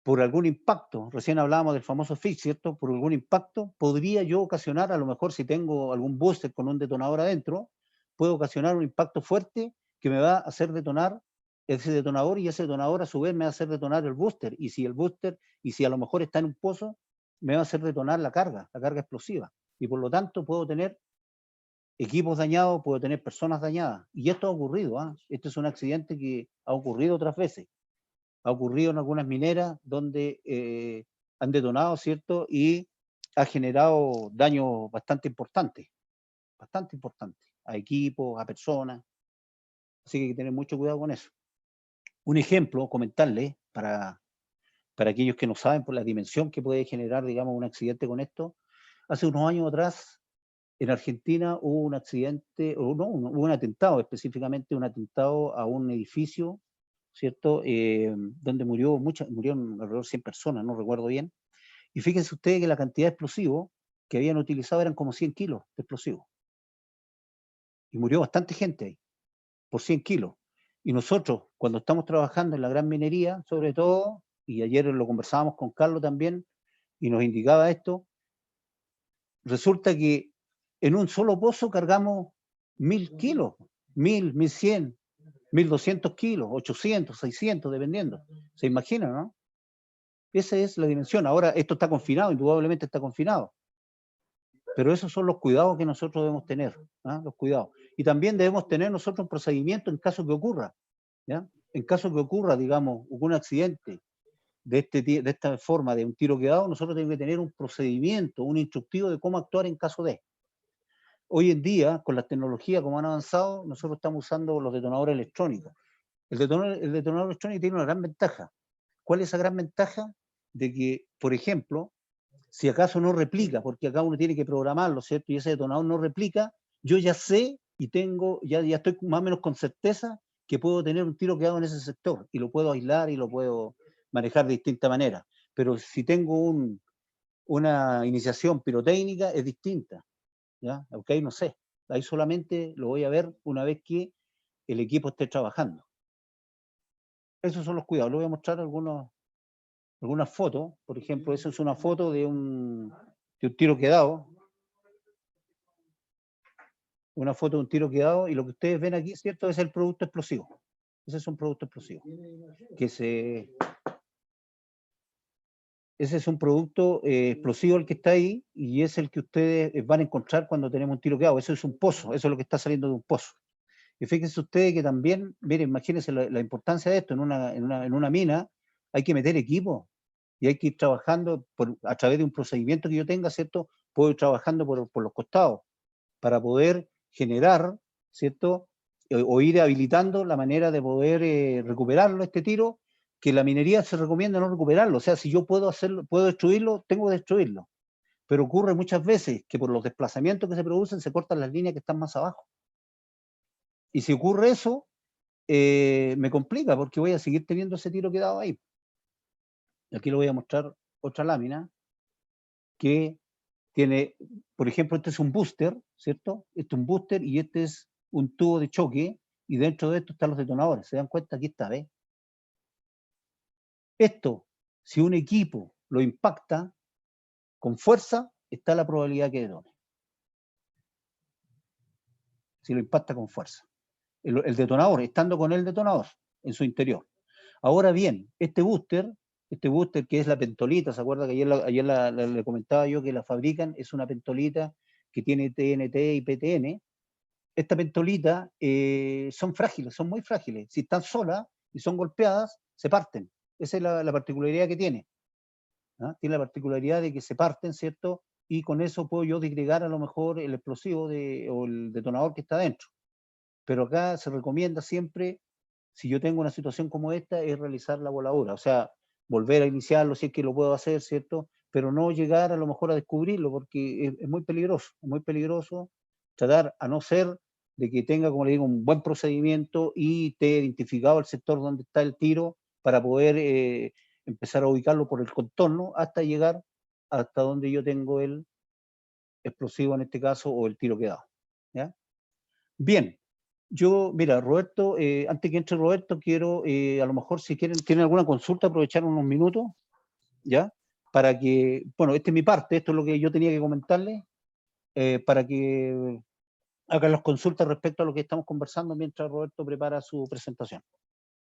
por algún impacto, recién hablábamos del famoso FIC, ¿cierto? Por algún impacto, podría yo ocasionar, a lo mejor si tengo algún booster con un detonador adentro, puedo ocasionar un impacto fuerte que me va a hacer detonar ese detonador y ese detonador a su vez me va a hacer detonar el booster. Y si a lo mejor está en un pozo, me va a hacer detonar la carga explosiva. Y por lo tanto puedo tener equipos dañados, puedo tener personas dañadas. Y esto ha ocurrido, ¿eh? Este es un accidente que ha ocurrido otras veces. Ha ocurrido en algunas mineras donde han detonado, ¿cierto? Y ha generado daños bastante importantes a equipos, a personas. Así que hay que tener mucho cuidado con eso. Un ejemplo, comentarles, para aquellos que no saben por la dimensión que puede generar, digamos, un accidente con esto. Hace unos años atrás, en Argentina hubo un accidente, o no, hubo un atentado, específicamente un atentado a un edificio, ¿cierto? Donde murieron alrededor de 100 personas, no recuerdo bien, Y fíjense ustedes que la cantidad de explosivos que habían utilizado eran como 100 kilos de explosivos. Y murió bastante gente ahí, por 100 kilos. Y nosotros, cuando estamos trabajando en la gran minería, sobre todo, y ayer lo conversábamos con Carlos también, y nos indicaba esto, resulta que en un solo pozo cargamos 1000 kilos, 1000, 1100, 1200 kilos, 800, 600, dependiendo. ¿Se imaginan, no? Esa es la dimensión. Ahora, esto está confinado, indudablemente está confinado. Pero esos son los cuidados que nosotros debemos tener, ¿ah? Los cuidados. Y también debemos tener nosotros un procedimiento en caso que ocurra, ¿ya? En caso que ocurra, digamos, un accidente de esta forma, de un tiro quedado, nosotros tenemos que tener un procedimiento, un instructivo de cómo actuar en caso de. Hoy en día, con las tecnologías como han avanzado, nosotros estamos usando los detonadores electrónicos. El detonador electrónico tiene una gran ventaja. ¿Cuál es esa gran ventaja? De que, por ejemplo, si acaso no replica, porque acá uno tiene que programarlo, ¿cierto? Y ese detonador no replica, yo ya sé y tengo, ya estoy más o menos con certeza que puedo tener un tiro quedado en ese sector y lo puedo aislar y lo puedo manejar de distinta manera. Pero si tengo una iniciación pirotécnica, es distinta, ¿ya? Ok, no sé. Ahí solamente lo voy a ver una vez que el equipo esté trabajando. Esos son los cuidados. Les voy a mostrar algunas fotos. Por ejemplo, esa es una foto de un tiro quedado. Una foto de un tiro quedado, y lo que ustedes ven aquí, ¿cierto? Es el producto explosivo. Ese es un producto explosivo. Ese es un producto explosivo el que está ahí, y es el que ustedes van a encontrar cuando tenemos un tiro quedado. Eso es un pozo, eso es lo que está saliendo de un pozo. Y fíjense ustedes que también, miren, imagínense la importancia de esto, en una mina hay que meter equipo, y hay que ir trabajando a través de un procedimiento que yo tenga, ¿cierto? Puedo ir trabajando por los costados, para poder generar, ¿cierto? O ir habilitando la manera de poder recuperarlo, este tiro, que la minería se recomienda no recuperarlo. O sea, si yo puedo hacerlo, puedo destruirlo, tengo que destruirlo. Pero ocurre muchas veces que por los desplazamientos que se producen se cortan las líneas que están más abajo. Y si ocurre eso, me complica, porque voy a seguir teniendo ese tiro quedado ahí. Aquí le voy a mostrar otra lámina que tiene, por ejemplo, este es un booster, ¿cierto? Este es un booster y este es un tubo de choque, y dentro de esto están los detonadores. ¿Se dan cuenta? Aquí está, ¿ves? Esto, si un equipo lo impacta con fuerza, está la probabilidad que detone. Si lo impacta con fuerza. El detonador, estando con el detonador en su interior. Ahora bien, este booster que es la pentolita, ¿se acuerda que ayer le comentaba yo que la fabrican? Es una pentolita que tiene TNT y PTN. Esta pentolita son frágiles, son muy frágiles. Si están solas y son golpeadas, se parten. Esa es la particularidad que tiene. ¿Ah? Tiene la particularidad de que se parten, ¿cierto? Y con eso puedo yo disgregar a lo mejor el explosivo o el detonador que está dentro. Pero acá se recomienda siempre, si yo tengo una situación como esta, es realizar la voladura. O sea, volver a iniciarlo si es que lo puedo hacer, ¿cierto? Pero no llegar a lo mejor a descubrirlo, porque es muy peligroso, es muy peligroso tratar, a no ser de que tenga, como le digo, un buen procedimiento y te he identificado el sector donde está el tiro para poder empezar a ubicarlo por el contorno hasta llegar hasta donde yo tengo el explosivo en este caso, o el tiro quedado. ¿Ya? Bien, yo, mira, Roberto, antes que entre Roberto, quiero, a lo mejor si tienen alguna consulta, aprovechar unos minutos, ¿ya? Para que, bueno, esta es mi parte, esto es lo que yo tenía que comentarles, para que hagan las consultas respecto a lo que estamos conversando mientras Roberto prepara su presentación.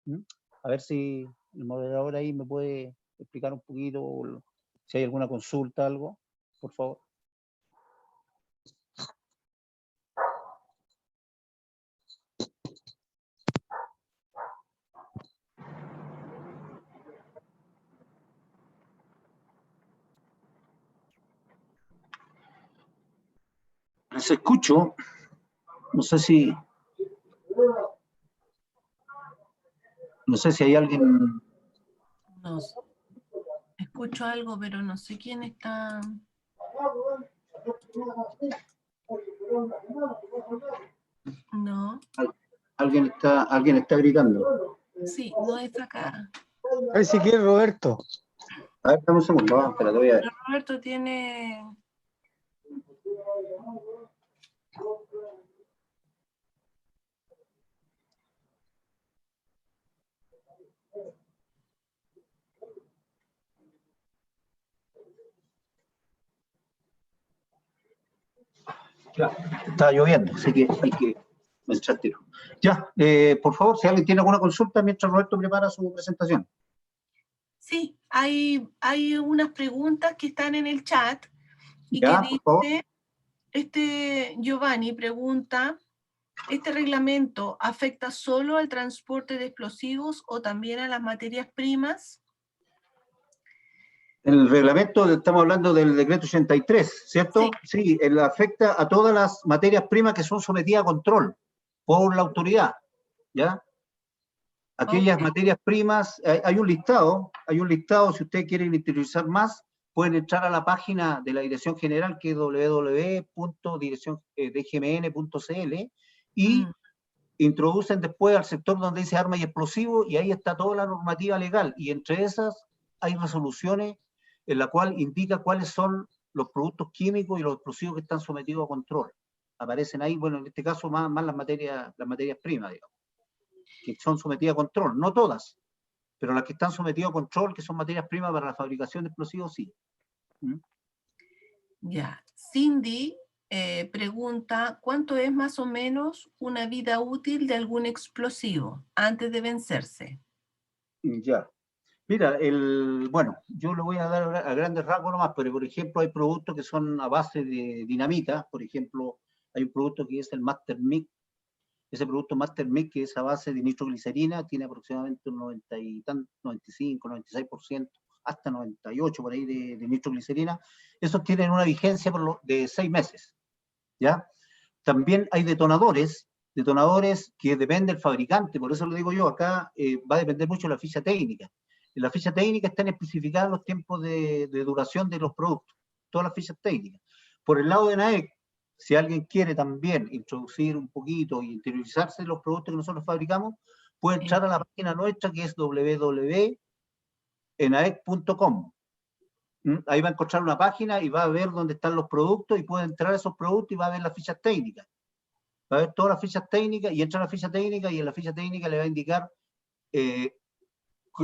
¿Mm? A ver si el moderador ahí me puede explicar un poquito, si hay alguna consulta, algo, por favor. Les escucho, no sé si hay alguien. No, escucho algo, pero no sé quién está. No. Alguien está gritando. Sí, no es acá. A ver si quiere Roberto. A ver, dame un segundo, espera, te voy a ver. Roberto tiene... Ya, está lloviendo, así que hay que echar tiro. Ya, por favor, si alguien tiene alguna consulta mientras Roberto prepara su presentación. Sí, hay unas preguntas que están en el chat y Ya, que por favor. dice, Giovanni pregunta, ¿este reglamento afecta solo al transporte de explosivos o también a las materias primas? El reglamento, estamos hablando del decreto 83, ¿cierto? Sí, él afecta a todas las materias primas que son sometidas a control por la autoridad, ¿ya? Aquellas materias primas, hay un listado, si ustedes quieren interiorizar más, pueden entrar a la página de la Dirección General, que es www.dgmn.cl, y introducen después al sector donde dice armas y explosivos, y ahí está toda la normativa legal, y entre esas hay resoluciones en la cual indica cuáles son los productos químicos y los explosivos que están sometidos a control. Aparecen ahí, bueno, en este caso más las materias primas, digamos, que son sometidas a control, no todas, pero las que están sometidas a control, que son materias primas para la fabricación de explosivos, sí. Ya, Cindy pregunta, ¿cuánto es más o menos una vida útil de algún explosivo antes de vencerse? Ya. Mira, bueno, yo le voy a dar a grandes rasgos nomás, pero por ejemplo hay productos que son a base de dinamita, por ejemplo, hay un producto que es el Master Mix. Ese producto Master Mix, que es a base de nitroglicerina, tiene aproximadamente un 95, 96%, hasta 98% por ahí de nitroglicerina. Esos tienen una vigencia de 6 meses, ¿ya? También hay detonadores que depende del fabricante, por eso lo digo yo, acá va a depender mucho de la ficha técnica. En la ficha técnica están especificados los tiempos de duración de los productos, todas las fichas técnicas. Por el lado de NAEC, si alguien quiere también introducir un poquito y interiorizarse en los productos que nosotros fabricamos, puede entrar a la página nuestra que es www.enaec.com. Ahí va a encontrar una página y va a ver dónde están los productos y puede entrar a esos productos y va a ver las fichas técnicas. Va a ver todas las fichas técnicas y entra a la ficha técnica y en la ficha técnica le va a indicar qué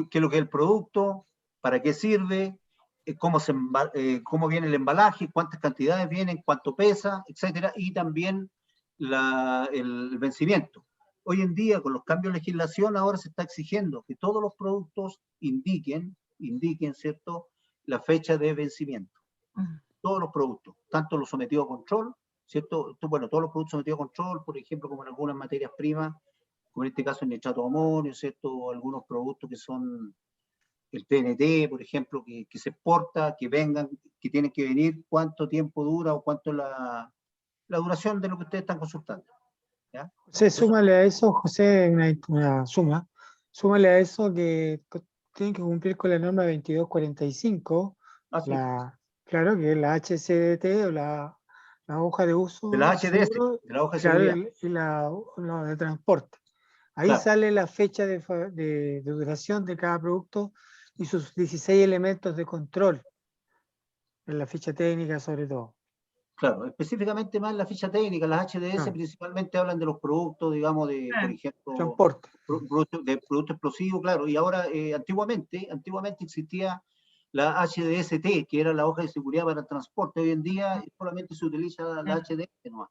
es lo que es el producto, para qué sirve, cómo viene el embalaje, cuántas cantidades vienen, cuánto pesa, etcétera, y también el vencimiento. Hoy en día, con los cambios de legislación, ahora se está exigiendo que todos los productos indiquen, ¿cierto?, la fecha de vencimiento. Todos los productos, tanto los sometidos a control, ¿cierto? Bueno, todos los productos sometidos a control, por ejemplo, como en algunas materias primas, como en este caso el nitrato de amonio, ¿cierto? O algunos productos que son el TNT, por ejemplo, que se exporta, que vengan, que tienen que venir, cuánto tiempo dura o cuánto es la duración de lo que ustedes están consultando. ¿Ya? José, súmale a eso, José, una suma. Súmale a eso que tienen que cumplir con la norma 2245, Sí. claro, que es la HCDT o la hoja de uso de la HDS, seguro, de la hoja de claro, seguridad. y la de transporte. Ahí Claro. sale la fecha de duración de cada producto y sus 16 elementos de control, en la ficha técnica sobre todo. Claro, específicamente más en la ficha técnica, las HDS principalmente hablan de los productos, digamos, por ejemplo, transporte. De producto explosivo, claro, y ahora antiguamente existía la HDST, que era la hoja de seguridad para el transporte. Hoy en día solamente se utiliza la HDS nomás.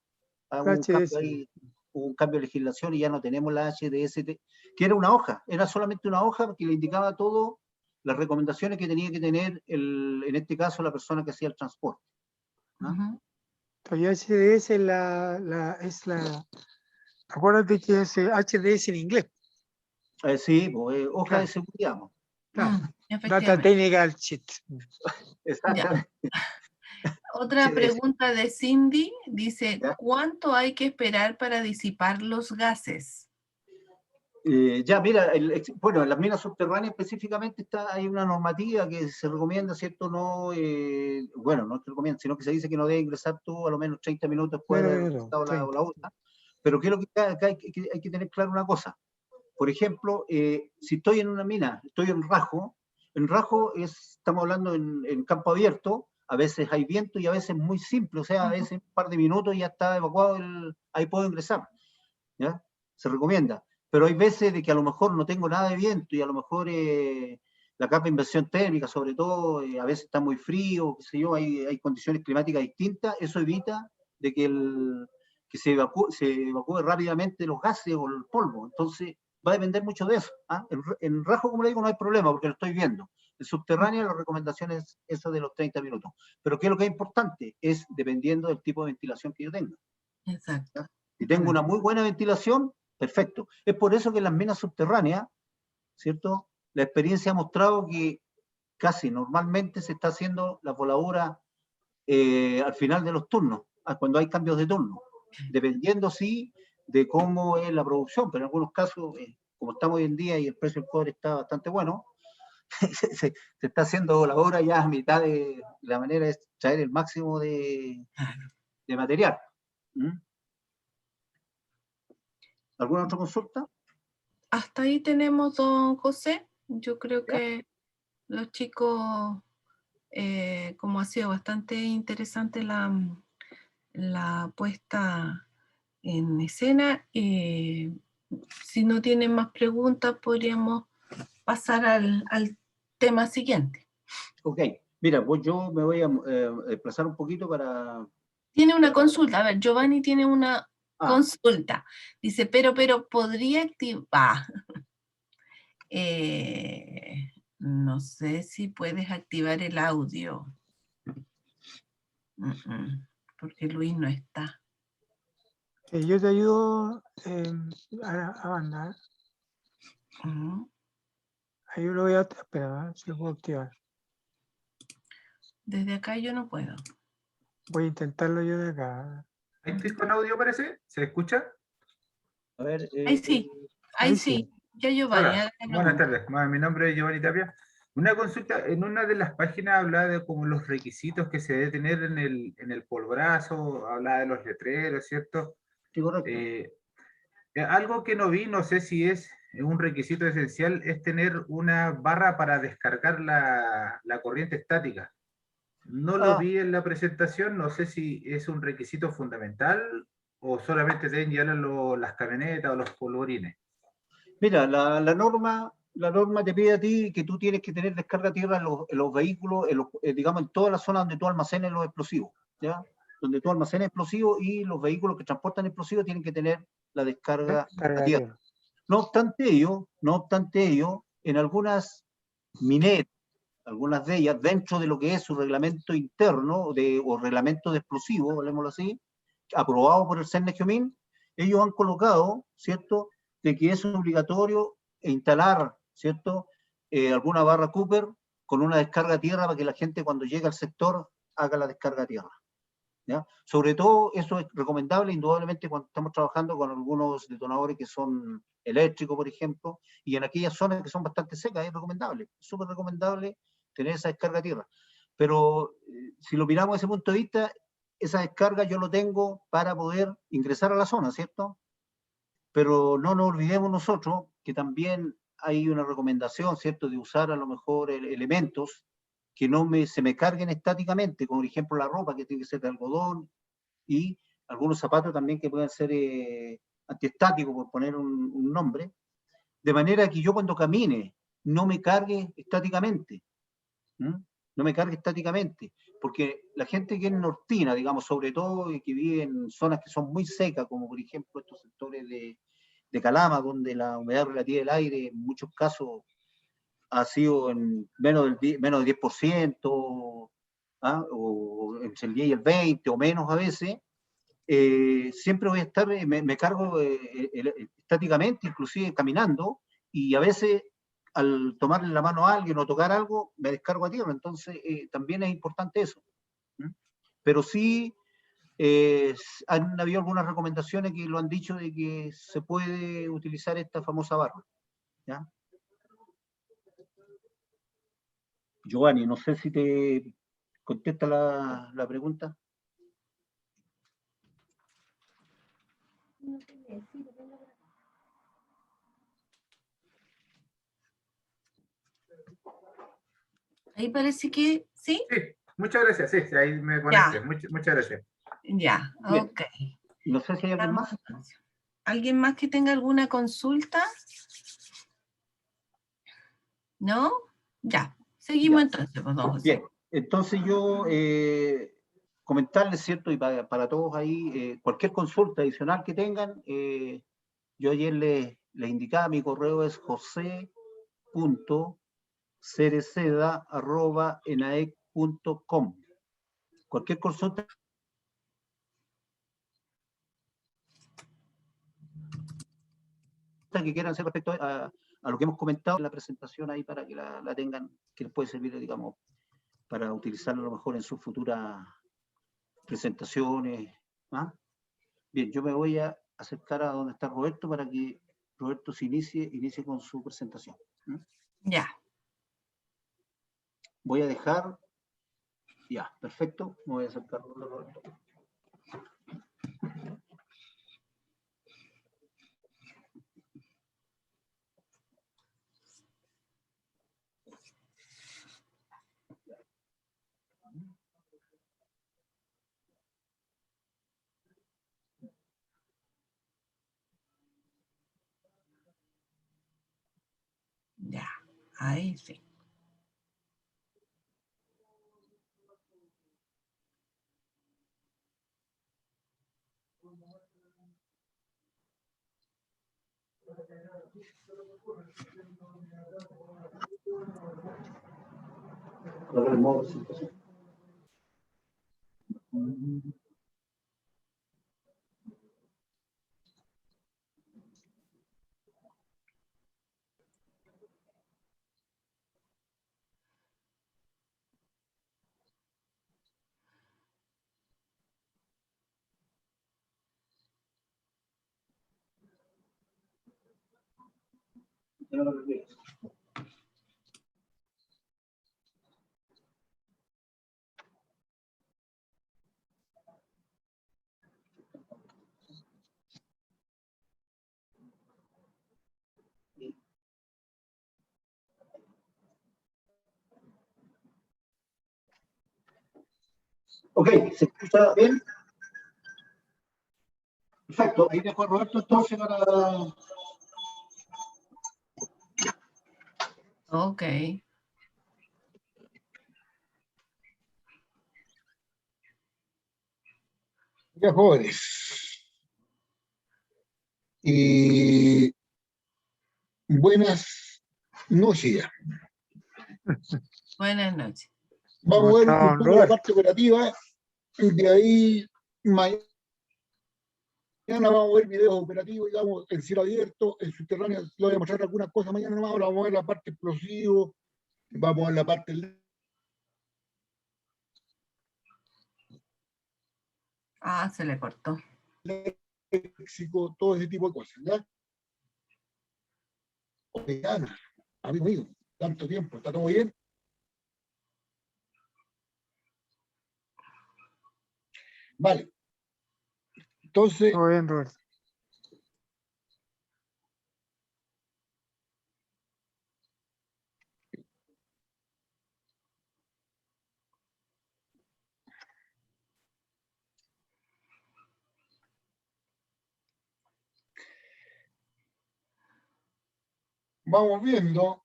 Hubo un cambio de legislación y ya no tenemos la HDST, que era una hoja, era solamente una hoja que le indicaba todo las recomendaciones que tenía que tener, en este caso, la persona que hacía el transporte. ¿No? Y HDS es acuérdate que es HDS en inglés. Sí, pues, hoja de seguridad. Claro. Data Technical Sheet. Exactamente. Otra pregunta de Cindy dice, ¿cuánto hay que esperar para disipar los gases? Mira, bueno, en las minas subterráneas específicamente hay una normativa que se recomienda, ¿cierto? No se recomienda, sino que se dice que no debe ingresar tú a lo menos 30 minutos después de haber estado la otra. Pero creo que acá hay que tener claro una cosa. Por ejemplo, si estoy en una mina, estoy en Rajo, En rajo estamos hablando en campo abierto, a veces hay viento y a veces muy simple, o sea, a veces un par de minutos ya está evacuado, ahí puedo ingresar, ¿ya? Se recomienda. Pero hay veces de que a lo mejor no tengo nada de viento y a lo mejor la capa de inversión térmica, sobre todo, a veces está muy frío, qué sé yo, hay condiciones climáticas distintas, eso evita de que se evacúe rápidamente los gases o el polvo. Entonces, va a depender mucho de eso. ¿Ah? En rajo, como le digo, no hay problema porque lo estoy viendo. En subterránea, la recomendación es esa de los 30 minutos. Pero ¿qué es lo que es importante? Es dependiendo del tipo de ventilación que yo tenga. Exacto. ¿Ya? Si tengo una muy buena ventilación, perfecto. Es por eso que en las minas subterráneas, ¿cierto? La experiencia ha mostrado que casi normalmente se está haciendo la voladura al final de los turnos, cuando hay cambios de turno, dependiendo sí de cómo es la producción, pero en algunos casos, como estamos hoy en día y el precio del cobre está bastante bueno, se está haciendo la obra ya a mitad de la manera de traer el máximo de material. ¿Mm? ¿Alguna otra consulta? Hasta ahí tenemos, don José. Yo creo ¿Ya? que los chicos, como ha sido bastante interesante la puesta en escena, si no tienen más preguntas, podríamos pasar al tema siguiente. Ok, mira, pues yo me voy a desplazar un poquito para... Tiene una consulta, a ver, Giovanni tiene una consulta. Dice, pero podría activar. No sé si puedes activar el audio. Porque Luis no está. Yo te ayudo a mandar. Ahí lo voy a esperar, si lo puedo activar. Desde acá yo no puedo. Voy a intentarlo yo de acá. Ahí estoy con audio, parece. ¿Se escucha? A ver, Ahí sí, ahí sí. Ya Giovanni. Hola, buenas tardes. Mi nombre es Giovanni Tapia. Una consulta, en una de las páginas hablaba de como los requisitos que se debe tener en el polbrazo, hablaba de los letreros, ¿cierto? sí, correcto. Algo que no vi, no sé si es un requisito esencial, es tener una barra para descargar la corriente estática. No lo vi en la presentación, no sé si es un requisito fundamental o solamente deben llevar las camionetas o los polvorines. Mira, la norma te pide a ti que tú tienes que tener descarga a tierra en los vehículos, digamos, en todas las zonas donde tú almacenes los explosivos, ¿ya? Donde tú almacenes explosivos y los vehículos que transportan explosivos tienen que tener la descarga a tierra. No obstante ello, en algunas mineras, algunas de ellas, dentro de lo que es su reglamento interno o reglamento de explosivos, hablemoslo así, aprobado por el CERNEGIOMIN, ellos han colocado, ¿cierto?, de que es obligatorio instalar, ¿cierto?, alguna barra Cooper con una descarga a tierra para que la gente cuando llegue al sector haga la descarga a tierra. ¿Ya? Sobre todo eso es recomendable indudablemente cuando estamos trabajando con algunos detonadores que son eléctricos, por ejemplo, y en aquellas zonas que son bastante secas es recomendable, súper recomendable tener esa descarga a tierra. Pero si lo miramos desde ese punto de vista, esa descarga yo lo tengo para poder ingresar a la zona, ¿cierto? Pero no nos olvidemos nosotros que también hay una recomendación, ¿cierto?, de usar a lo mejor elementos que no se me carguen estáticamente, como por ejemplo la ropa que tiene que ser de algodón y algunos zapatos también que pueden ser antiestáticos, por poner un nombre, de manera que yo cuando camine no me cargue estáticamente. No me cargue estáticamente, porque la gente que es nortina, digamos, sobre todo que vive en zonas que son muy secas, como por ejemplo estos sectores de Calama, donde la humedad relativa del aire en muchos casos ha sido en menos del 10%, ¿ah? O entre el 10 y el 20 o menos a veces, siempre voy a estar, me cargo estáticamente, inclusive caminando, y a veces al tomarle la mano a alguien o tocar algo, me descargo a tierra. Entonces, también es importante eso. Pero sí, han habido algunas recomendaciones que lo han dicho de que se puede utilizar esta famosa barra. ¿Ya? Giovanni, no sé si te contesta la pregunta. Ahí parece que sí. Sí, muchas gracias. Sí, sí, ahí me conecté. Muchas gracias. Ya, Bien. ok. No sé si hay alguien más. ¿Alguien más que tenga alguna consulta? ¿No? Ya, seguimos Ya. entonces, pues, don José. Bien, entonces yo comentarles, ¿cierto? Y para todos ahí, cualquier consulta adicional que tengan, yo ayer les indicaba, mi correo es jose.cereceda@enaec.com. Cualquier consulta que quieran hacer respecto a lo que hemos comentado en la presentación ahí para que la tengan, que les puede servir, digamos, para utilizarlo a lo mejor en sus futuras presentaciones. ¿Ah? Bien, yo me voy a acercar a donde está Roberto para que Roberto se inicie con su presentación. Ya. Voy a dejar, ya, perfecto, me voy a acercar a Roberto. Ya, ahí sí. Colocar el modo presentación. Ok, ¿se escucha bien? Perfecto, ahí dejo a Roberto entonces para... Ok. Ya, jóvenes, y buenas noches ya. Buenas noches. Vamos a ver ¿Cómo un está, poco la Roberto? parte operativa, de ahí mañana vamos a ver videos operativos, digamos, en cielo abierto, en subterráneo, le voy a mostrar algunas cosas mañana nomás, ahora vamos a ver la parte explosivo, vamos a ver la parte Ah, se le cortó. léxico, todo ese tipo de cosas, ¿ya? Oye, Ana, amigo mío, tanto tiempo, ¿está todo bien? Vale. Entonces, Todo bien, Roberto. vamos viendo,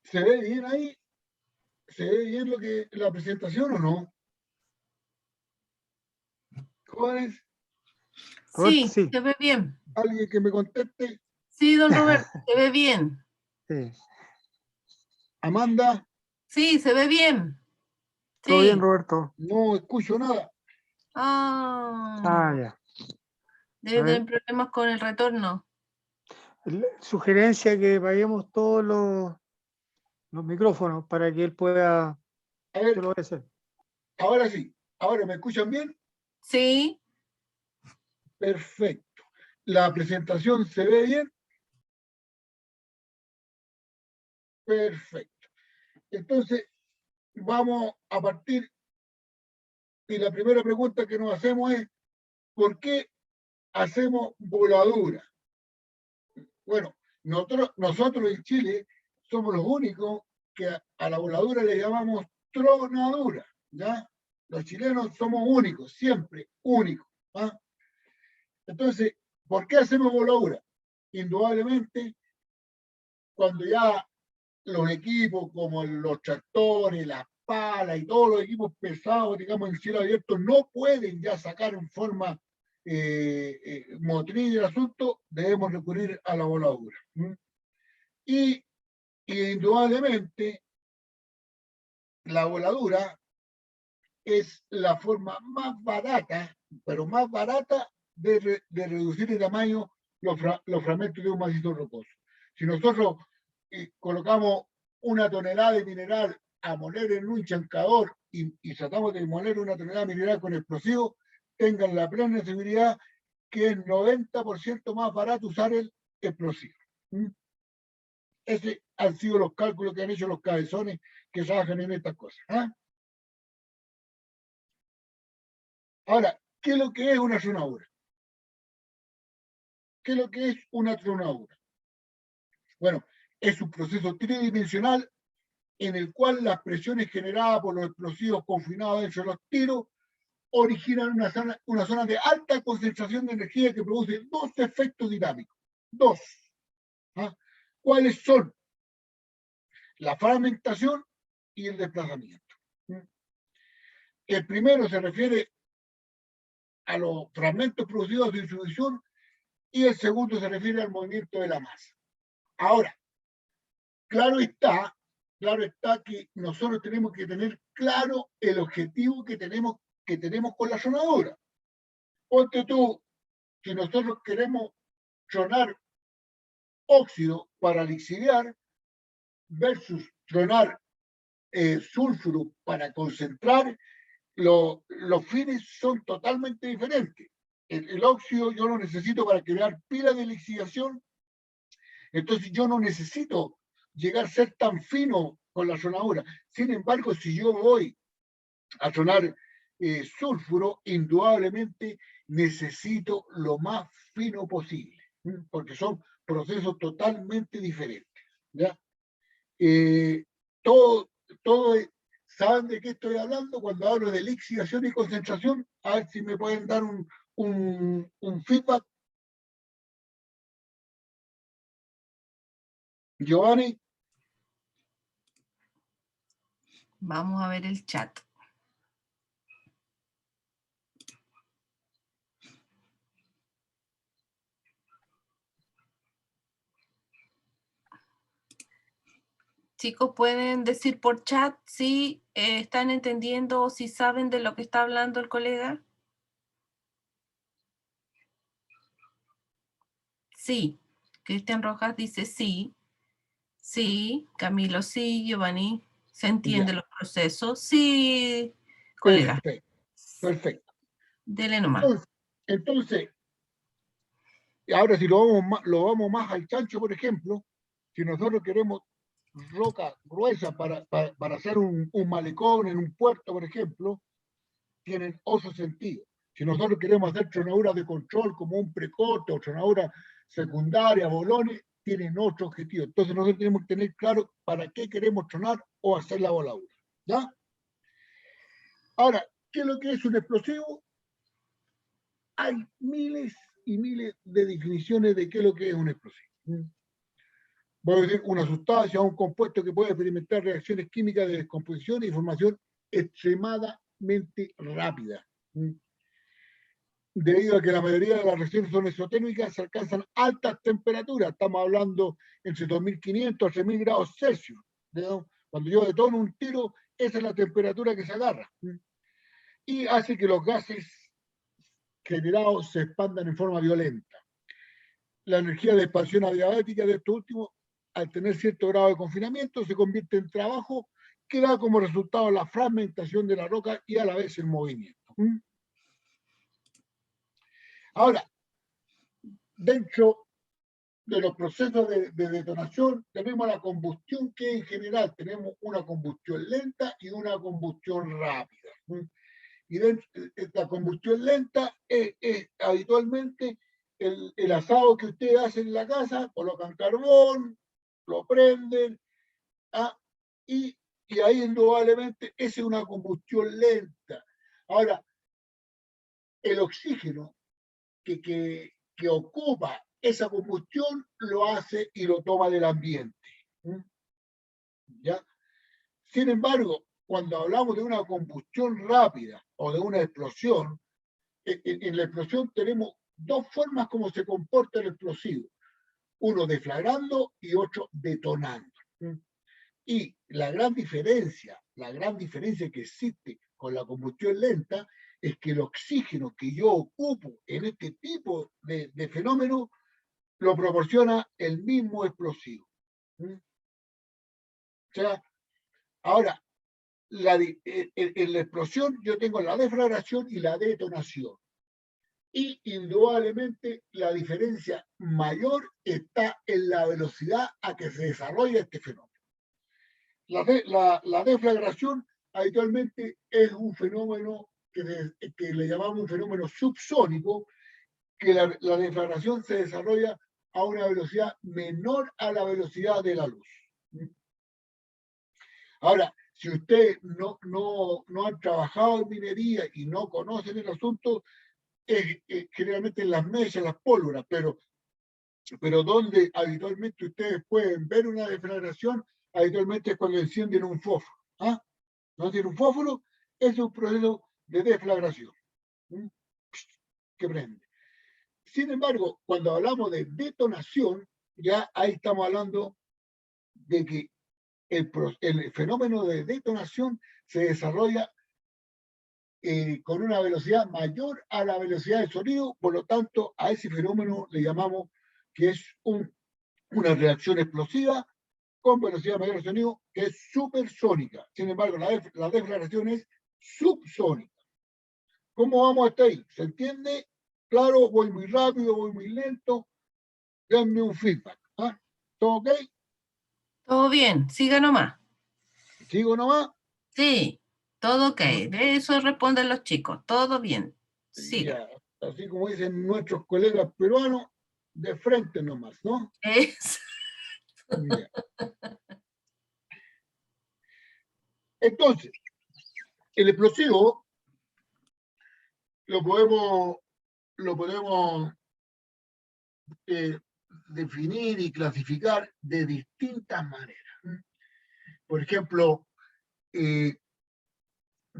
¿se ve bien ahí? ¿Se ve bien lo que la presentación o no? Jóvenes, Roberto, Sí, sí. se ve bien. alguien que me conteste. Sí, don Roberto, se ve bien. Sí. Amanda, Sí, se ve bien. Todo bien, Sí. Roberto. no escucho nada. Ah, ya. Debe A ver. tener problemas con el retorno. Sugerencia que paguemos todos los micrófonos para que él pueda. A Yo ver, lo voy a hacer. ahora sí. ¿Ahora me escuchan bien? Sí, Perfecto. ¿La presentación se ve bien? Perfecto. Entonces, vamos a partir y la primera pregunta que nos hacemos es, ¿por qué hacemos voladura? Bueno, nosotros en Chile somos los únicos que a la voladura le llamamos tronadura, ¿ya? Los chilenos somos únicos, siempre únicos. ¿Ah? Entonces, ¿por qué hacemos voladura? Indudablemente, cuando ya los equipos como los tractores, las palas y todos los equipos pesados, digamos, en cielo abierto, no pueden ya sacar en forma motriz del asunto, debemos recurrir a la voladura. Y indudablemente, la voladura es la forma más barata, pero más barata de reducir el tamaño los fragmentos de un macizo rocoso. Si nosotros colocamos 1 tonelada de mineral a moler en un chancador y tratamos de moler 1 tonelada de mineral con explosivo, tengan la plena seguridad que es 90% más barato usar el explosivo. Esos han sido los cálculos que han hecho los cabezones que trabajan en estas cosas. ¿Ah? Ahora, ¿qué es lo que es una tronadura? ¿Qué es lo que es una tronadura? Bueno, es un proceso tridimensional en el cual las presiones generadas por los explosivos confinados dentro de los tiros originan una zona de alta concentración de energía que produce 2 efectos dinámicos. 2. ¿Ah? ¿Cuáles son? La fragmentación y el desplazamiento. El primero se refiere a los fragmentos producidos de distribución y el segundo se refiere al movimiento de la masa. Ahora, claro está que nosotros tenemos que tener claro el objetivo que tenemos con la tronadura. Ponte tú, si nosotros queremos tronar óxido para lixiviar versus tronar sulfuro para concentrar, los fines son totalmente diferentes. El óxido yo lo necesito para crear pilas de lixiviación, entonces yo no necesito llegar a ser tan fino con la tronadura. Sin embargo, si yo voy a tronar sulfuro, indudablemente necesito lo más fino posible, porque son procesos totalmente diferentes. ¿Ya? Todo, ¿saben de qué estoy hablando cuando hablo de lixiviación y concentración? A ver si me pueden dar un feedback. Giovanni. Vamos a ver el chat. Chicos, pueden decir por chat si están entendiendo o si saben de lo que está hablando el colega. Sí. Cristian Rojas dice sí. Sí. Camilo sí. Giovanni, ¿se entiende los procesos? Sí, colega. Perfecto. Dele nomás. Entonces, ahora si lo vamos más al chancho, por ejemplo, si nosotros queremos roca gruesa para hacer un malecón en un puerto, por ejemplo, tienen otro sentido. Si nosotros queremos hacer tronaduras de control como un precorte o tronadura secundaria, bolones, tienen otro objetivo. Entonces nosotros tenemos que tener claro para qué queremos tronar o hacer la voladura. ¿Ya? Ahora, ¿qué es lo que es un explosivo? Hay miles y miles de definiciones de qué es lo que es un explosivo. Voy a decir una sustancia o un compuesto que puede experimentar reacciones químicas de descomposición y formación extremadamente rápida. Debido a que la mayoría de las reacciones son exotérmicas, se alcanzan altas temperaturas. Estamos hablando entre 2500 a 3000 grados Celsius. ¿No? Cuando yo detono un tiro, esa es la temperatura que se agarra. Y hace que los gases generados se expandan en forma violenta. La energía de expansión adiabática de estos últimos, al tener cierto grado de confinamiento, se convierte en trabajo que da como resultado la fragmentación de la roca y a la vez el movimiento. Ahora, dentro de los procesos de detonación tenemos la combustión, que en general tenemos una combustión lenta y una combustión rápida. Y la combustión lenta es habitualmente el asado que ustedes hacen en la casa, colocan carbón, lo prenden, y ahí indudablemente esa es una combustión lenta. Ahora, el oxígeno que ocupa esa combustión lo hace y lo toma del ambiente. ¿Ya? Sin embargo, cuando hablamos de una combustión rápida o de una explosión, en la explosión tenemos dos formas como se comporta el explosivo. Uno deflagrando y otro detonando. Y la gran diferencia que existe con la combustión lenta es que el oxígeno que yo ocupo en este tipo de fenómeno lo proporciona el mismo explosivo. O sea, ahora, en la explosión yo tengo la deflagración y la detonación. Y indudablemente la diferencia mayor está en la velocidad a que se desarrolla este fenómeno. La deflagración habitualmente es un fenómeno que le llamamos un fenómeno subsónico, que la deflagración se desarrolla a una velocidad menor a la velocidad de la luz. Ahora, si ustedes no han trabajado en minería y no conocen el asunto, es generalmente en las mesas, las pólvoras, pero donde habitualmente ustedes pueden ver una deflagración, habitualmente es cuando encienden un fósforo. ¿Ah? ¿No tiene un fósforo? Es un proceso de deflagración que prende. Sin embargo, cuando hablamos de detonación, ya ahí estamos hablando de que el fenómeno de detonación se desarrolla con una velocidad mayor a la velocidad del sonido, por lo tanto, a ese fenómeno le llamamos que es una reacción explosiva con velocidad mayor al sonido, que es supersónica. Sin embargo, la deflagración es subsónica. ¿Cómo vamos hasta ahí? ¿Se entiende? Claro, voy muy rápido, voy muy lento. Denme un feedback. ¿Ah? ¿Todo ok? Todo bien, siga nomás. ¿Sigo nomás? Sí, todo ok. De eso responden los chicos. Todo bien. Siga. Ya, así como dicen nuestros colegas peruanos, de frente nomás, ¿no? Es... Ya. Entonces, el explosivo lo podemos definir y clasificar de distintas maneras. Por ejemplo, de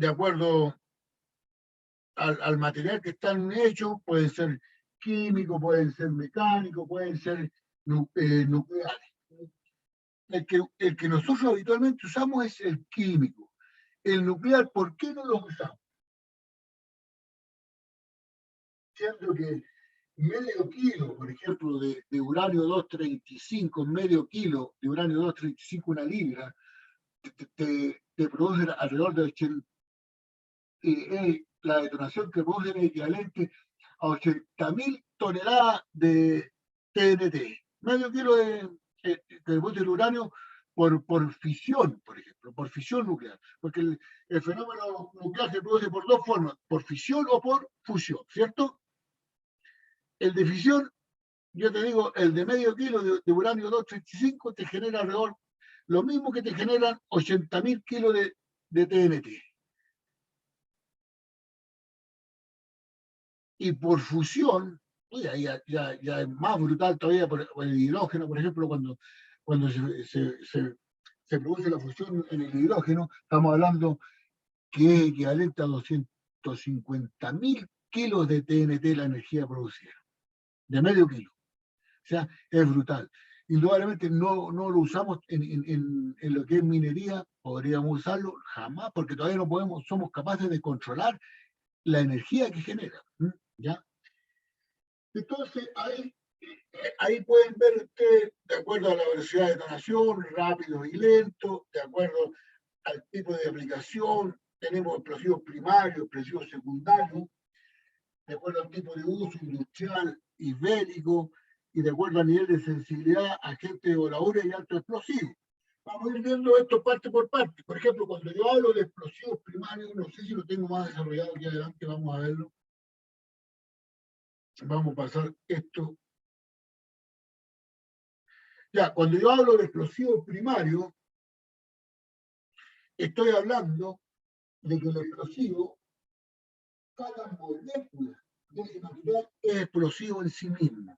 acuerdo al material que están hechos, pueden ser químicos, pueden ser mecánicos, pueden ser nucleares. El que nosotros habitualmente usamos es el químico. El nuclear, ¿por qué no lo usamos? Siendo que medio kilo, por ejemplo, de uranio 235, medio kilo de uranio 235, una libra, te produce alrededor de 80, la detonación que produce es equivalente a 80.000 toneladas de TNT. Medio kilo que produce el uranio por fisión, por ejemplo, por fisión nuclear. Porque el fenómeno nuclear se produce por dos formas, por fisión o por fusión, ¿cierto? El de fisión, yo te digo, el de medio kilo de uranio 235 te genera alrededor lo mismo que te generan 80.000 kilos de TNT. Y por fusión, ya es más brutal todavía por el hidrógeno, por ejemplo, cuando se produce la fusión en el hidrógeno, estamos hablando que es equivalente a 250.000 kilos de TNT la energía producida, de medio kilo. O sea, es brutal. Indudablemente no lo usamos en lo que es minería, podríamos usarlo jamás, porque todavía no somos capaces de controlar la energía que genera. ¿Ya? Entonces, ahí pueden ver ustedes, de acuerdo a la velocidad de detonación, rápido y lento, de acuerdo al tipo de aplicación, tenemos explosivos primarios, explosivos secundarios, de acuerdo al tipo de uso industrial y bélico, y de acuerdo al nivel de sensibilidad, agente de voladura y alto explosivo. Vamos a ir viendo esto parte por parte. Por ejemplo, cuando yo hablo de explosivos primarios, no sé si lo tengo más desarrollado aquí adelante, vamos a verlo. Vamos a pasar esto. Ya, cuando yo hablo de explosivos primarios, Estoy hablando de que el explosivo, cada molécula de ese material es explosivo en sí mismo.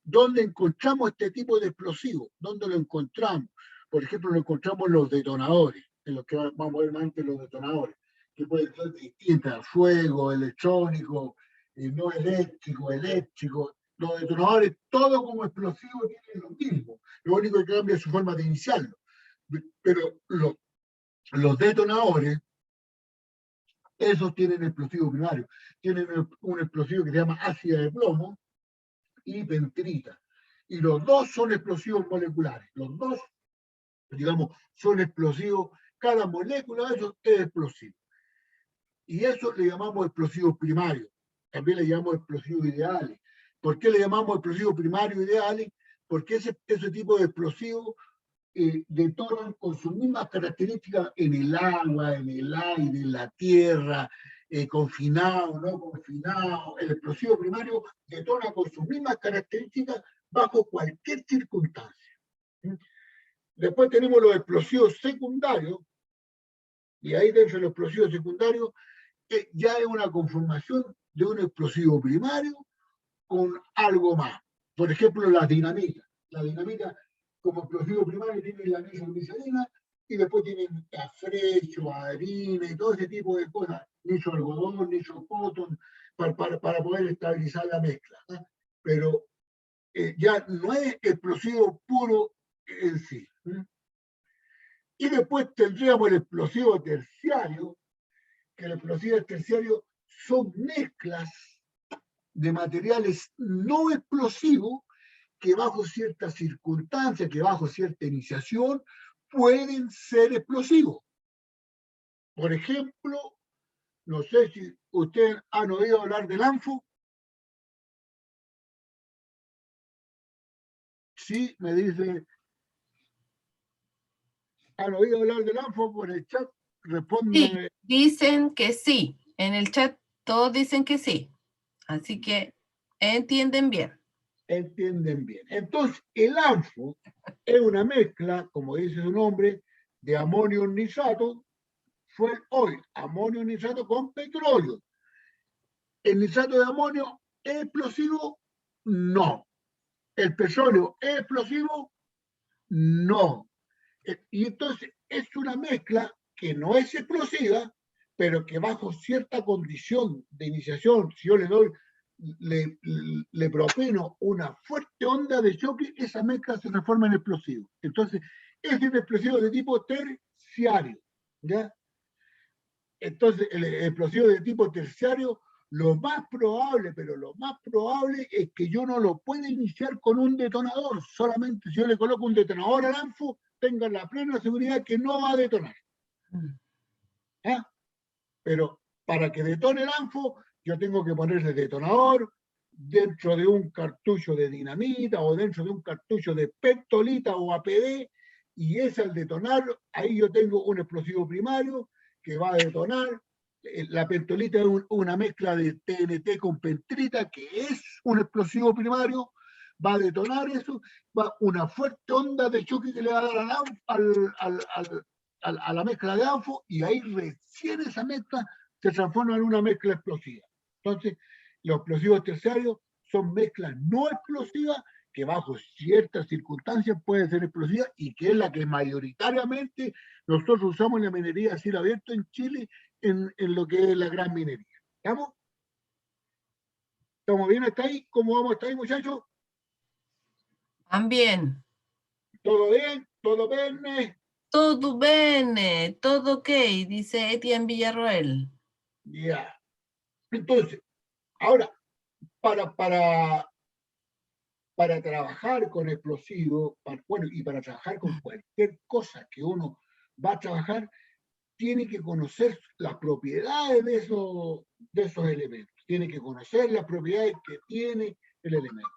¿Dónde encontramos este tipo de explosivos? ¿Dónde lo encontramos? Por ejemplo, lo encontramos en los detonadores, en los que vamos a ver más antes los detonadores, que pueden ser distintas, fuego, electrónico, no eléctrico, eléctrico. Los detonadores, todo como explosivo, tienen lo mismo. Lo único que cambia es su forma de iniciarlo. Pero los detonadores, esos tienen explosivo primario. Tienen un explosivo que se llama ácida de plomo y pentrita. Y los dos son explosivos moleculares. Los dos, digamos, son explosivos. Cada molécula de esos es explosivo. Y eso le llamamos explosivos primarios. También le llamamos explosivos ideales. ¿Por qué le llamamos explosivos primarios ideales? Porque ese tipo de explosivos detonan con sus mismas características en el agua, en el aire, en la tierra, confinado, no confinado. El explosivo primario detona con sus mismas características bajo cualquier circunstancia. Después tenemos los explosivos secundarios, y ahí dentro de los explosivos secundarios ya es una conformación de un explosivo primario con algo más. Por ejemplo, las dinamitas. La dinamita como explosivo primario tiene la nitroglicerina y después tienen afrecho, harina y todo ese tipo de cosas, nitro algodón, nitro cotton, para poder estabilizar la mezcla, ¿no? Pero ya no es explosivo puro en sí. Y después tendríamos el explosivo terciario, que el explosivo terciario son mezclas de materiales no explosivos que bajo ciertas circunstancias, que bajo cierta iniciación, pueden ser explosivos. Por ejemplo, no sé si ustedes han oído hablar del ANFO. Sí, me dice, ¿han oído hablar del ANFO por el chat? Responde. Sí, dicen que sí. En el chat todos dicen que sí. Así que entienden bien. Entienden bien. Entonces, el ANFO es una mezcla, como dice su nombre, de amonio nitrato, fue hoy amonio nitrato con petróleo. ¿El nitrato de amonio es explosivo? No. ¿El petróleo es explosivo? No. Y entonces es una mezcla que no es explosiva, pero que bajo cierta condición de iniciación, si yo le propino una fuerte onda de choque, esa mezcla se transforma en explosivo. Entonces, es un explosivo de tipo terciario, ¿ya? Entonces, el explosivo de tipo terciario, lo más probable, pero lo más probable es que yo no lo pueda iniciar con un detonador. Solamente si yo le coloco un detonador al ANFO, tenga la plena seguridad que no va a detonar. ¿Eh? Pero para que detone el ANFO, yo tengo que ponerle detonador dentro de un cartucho de dinamita o dentro de un cartucho de pentolita o APD, y ese al detonar, ahí yo tengo un explosivo primario que va a detonar. La pentolita es una mezcla de TNT con pentrita, que es un explosivo primario, va a detonar eso, va una fuerte onda de choque que le va a dar a la mezcla de ANFO, y ahí recién esa mezcla se transforma en una mezcla explosiva. Entonces, los explosivos terciarios son mezclas no explosivas que bajo ciertas circunstancias pueden ser explosivas y que es la que mayoritariamente nosotros usamos en la minería a cielo abierto en Chile, en lo que es la gran minería. ¿Estamos? ¿Estamos bien hasta ahí? ¿Cómo vamos hasta ahí, muchachos? También. ¿Todo bien? ¿Todo bien? Todo bene, todo ok, dice Etienne Villarroel. Ya. Entonces, ahora, para trabajar con explosivos, bueno, y para trabajar con cualquier cosa que uno va a trabajar, tiene que conocer las propiedades de esos elementos, tiene que conocer las propiedades que tiene el elemento.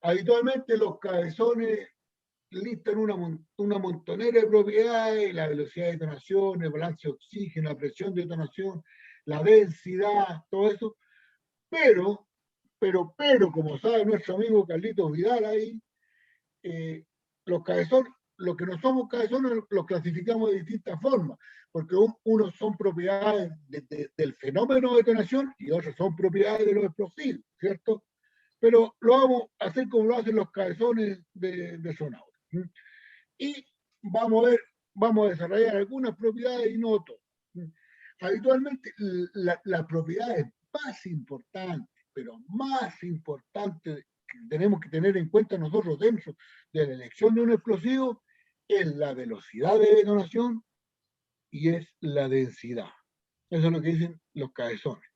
Habitualmente los cabezones listan una montonera de propiedades, la velocidad de detonación, el balance de oxígeno, la presión de detonación, la densidad, todo eso, pero, como sabe nuestro amigo Carlitos Vidal ahí, los cabezones lo que no somos cabezones los clasificamos de distintas formas, porque unos son propiedades del fenómeno de detonación y otros son propiedades de los explosivos, ¿cierto? Pero lo vamos a hacer como lo hacen los cabezones de sonautas. Y vamos a desarrollar algunas propiedades y no todas. Habitualmente, las propiedades más importantes, pero más importantes que tenemos que tener en cuenta nosotros dentro de la elección de un explosivo es la velocidad de detonación y es la densidad. Eso es lo que dicen los cabezones.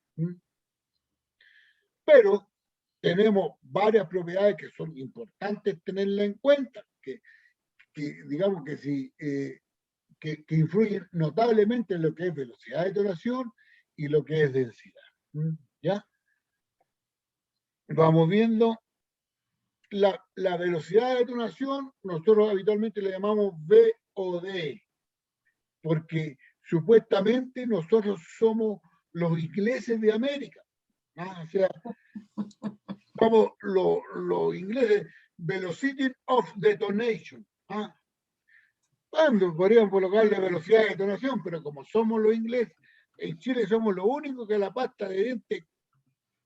Pero tenemos varias propiedades que son importantes tenerla en cuenta, que digamos que sí, que influyen notablemente en lo que es velocidad de detonación y lo que es densidad. ¿Ya? Vamos viendo la velocidad de detonación, nosotros habitualmente le llamamos VOD, porque supuestamente nosotros somos los ingleses de América. O sea, somos los ingleses, velocity of detonation. Cuando podrían colocarle velocidad de detonación, pero como somos los ingleses, en Chile somos lo único que la pasta de dientes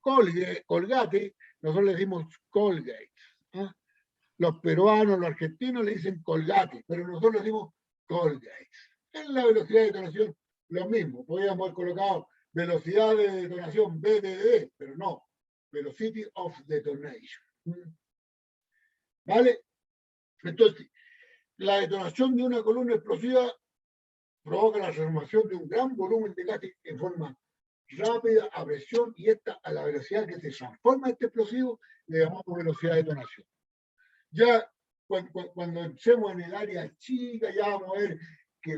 Colgate, nosotros le decimos Colgate. Los peruanos, los argentinos le dicen Colgate, pero nosotros le decimos Colgate. En la velocidad de detonación, lo mismo. Podríamos haber colocado velocidad de detonación BDD, pero no. Velocity of detonation. ¿Vale? Entonces, la detonación de una columna explosiva provoca la formación de un gran volumen de gases en forma rápida, a presión, y esta, a la velocidad que se transforma este explosivo, le llamamos velocidad de detonación. Ya cuando entremos en el área chica, ya vamos a ver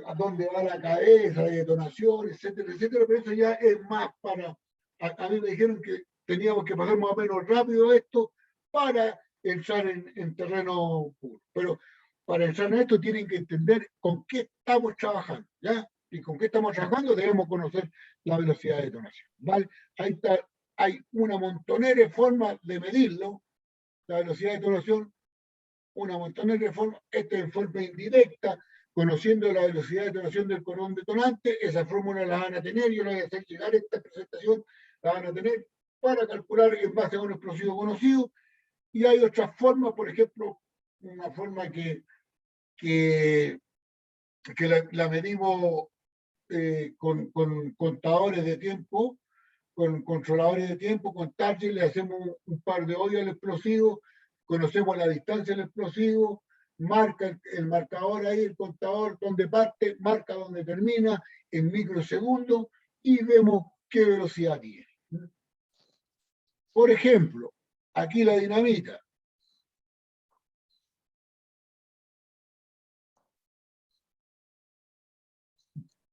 a dónde va la cabeza de detonación, etcétera, etcétera, pero eso ya es más para... A mí me dijeron que teníamos que pasar más o menos rápido esto para entrar en terreno puro. Pero para entrar en esto tienen que entender con qué estamos trabajando, ¿ya? Y con qué estamos trabajando debemos conocer la velocidad de detonación, ¿vale? Ahí está, hay una montonera de formas de medirlo, la velocidad de detonación, una montonera de formas, esta en forma indirecta, conociendo la velocidad de detonación del cordón detonante, esa fórmula la van a tener, yo la voy a hacer llegar a esta presentación, la van a tener para calcular en base a un explosivo conocido, y hay otras formas, por ejemplo, una forma que la medimos con contadores de tiempo, con controladores de tiempo, con touches, le hacemos un par de hoyos al explosivo, conocemos la distancia del explosivo, marca el marcador ahí, el contador donde parte, marca donde termina, en microsegundos, y vemos qué velocidad tiene. Por ejemplo, aquí la dinamita.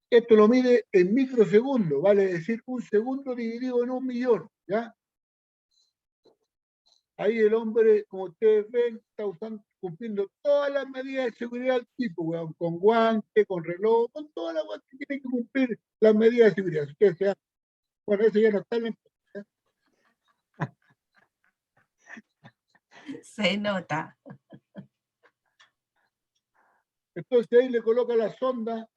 Esto lo mide en microsegundos, vale decir, un segundo dividido en 1.000.000, ¿ya? Ahí el hombre, como ustedes ven, está cumpliendo todas las medidas de seguridad del tipo, con guante, con reloj, con todas las cosas que tienen que cumplir las medidas de seguridad. Si ustedes se dan, bueno, eso ya no está en la... Se nota. Entonces ahí le coloca la sonda,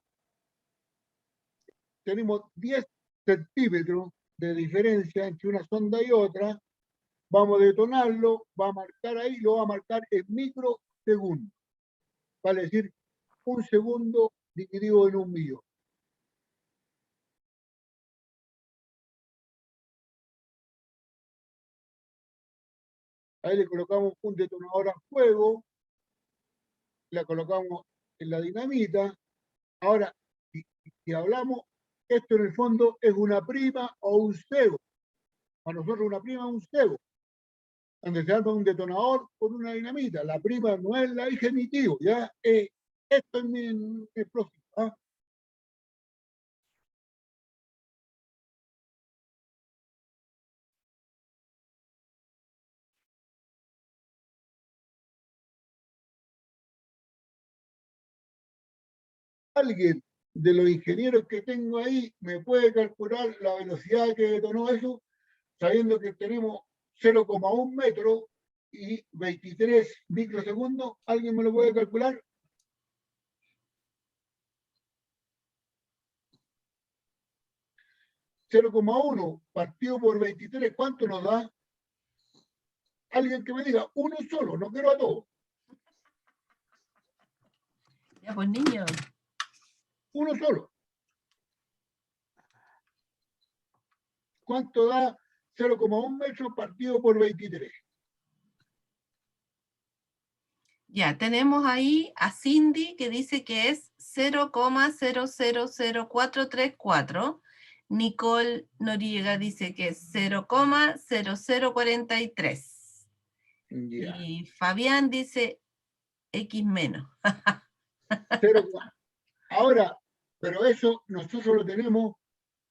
tenemos 10 centímetros de diferencia entre una sonda y otra, vamos a detonarlo, va a marcar ahí, lo va a marcar en microsegundos. Vale decir, un segundo dividido en 1.000.000. Ahí le colocamos un detonador a fuego, la colocamos en la dinamita. Ahora, si hablamos, esto en el fondo es una prima o un cebo. Para nosotros una prima o un cebo, donde se arma un detonador con una dinamita. La prima no es la hija de mi tío, ¿ya? Esto es mi explosivo. ¿Ah? Alguien de los ingenieros que tengo ahí me puede calcular la velocidad que detonó eso, sabiendo que tenemos 0,1 metro y 23 microsegundos. ¿Alguien me lo puede calcular? 0,1 partido por 23, ¿cuánto nos da? Alguien que me diga, uno solo, no quiero a todos. Ya, pues niño. Uno solo. ¿Cuánto da 0,1 metros partido por 23? Ya, tenemos ahí a Cindy que dice que es 0,000434. Nicole Noriega dice que es 0,0043. Ya. Y Fabián dice X menos. 0, ahora, pero eso nosotros lo tenemos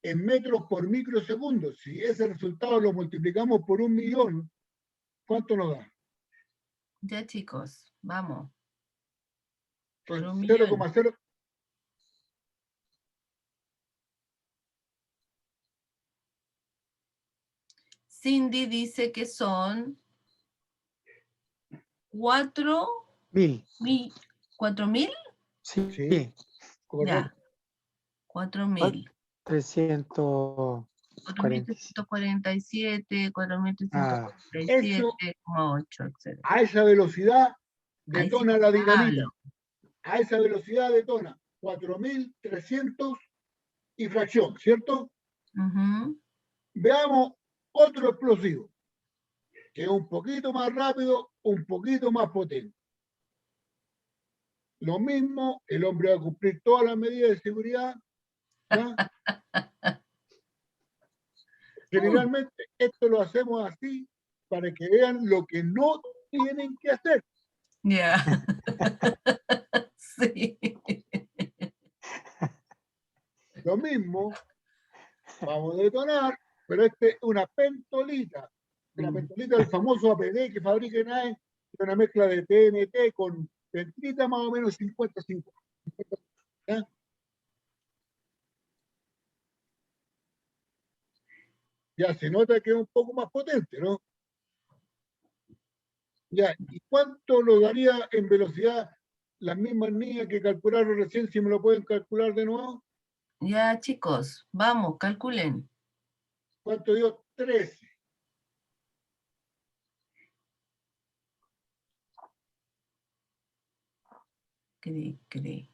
en metros por microsegundo. Si ese resultado lo multiplicamos por 1.000.000, ¿cuánto nos da? Ya, chicos, vamos. Pues Por 1.000.000. 0,0. Cindy dice que son 4.000. 4.000. Sí, Sí. Correcto. Ya. 4.000. 340. 4.347, 4.347,8, etc. A esa velocidad Ahí detona sí la que dinamita. hablo. A esa velocidad detona 4.300 y fracción, ¿cierto? Ujú. Veamos otro explosivo, que es un poquito más rápido, un poquito más potente. Lo mismo, el hombre va a cumplir todas las medidas de seguridad, ¿ya? Generalmente esto lo hacemos así para que vean lo que no tienen que hacer. Ya. Sí. Lo mismo, vamos a detonar, pero este es una pentolita. La pentolita del famoso APD que fabrica NAE, es una mezcla de TNT con pentrita más o menos 50-50. ¿Ya? Ya se nota que es un poco más potente, ¿no? Ya, ¿y cuánto lo daría en velocidad las mismas niñas que calcularon recién, si me lo pueden calcular de nuevo? Ya, chicos, vamos, calculen. ¿Cuánto dio? 13. Cri, cri.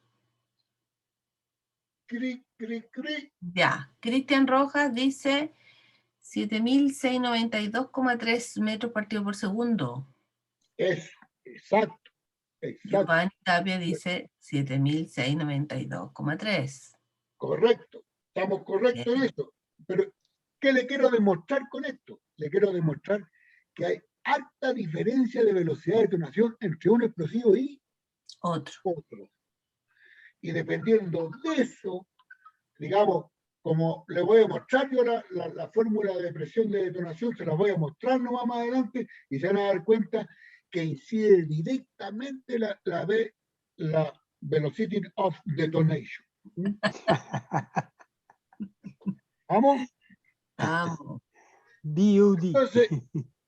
Cri, cri, cri. Ya, Cristian Rojas dice 7.692,3 metros partido por segundo. Eso, exacto, exacto, Giovanni Tapia dice 7.692,3. correcto. Estamos correctos en esto. Pero, ¿qué le quiero demostrar con esto? Le quiero demostrar que hay alta diferencia de velocidad de detonación entre un explosivo y Otro. otro. Y dependiendo de eso, digamos, como le voy a mostrar yo la fórmula de presión de detonación, se las voy a mostrar nomás más adelante y se van a dar cuenta que incide directamente la velocity of detonation. ¿Vamos? Vamos. BUD. Entonces,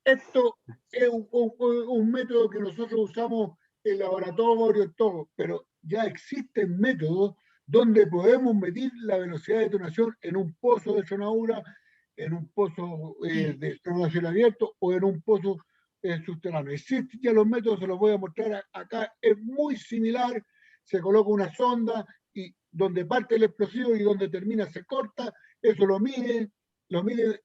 esto es un método que nosotros usamos en laboratorio, todo, pero ya existen métodos donde podemos medir la velocidad de detonación en un pozo de sonadura, en un pozo de detonación abierto o en un pozo subterráneo. Existen ya los métodos, se los voy a mostrar acá, es muy similar, se coloca una sonda y donde parte el explosivo y donde termina se corta, eso lo mide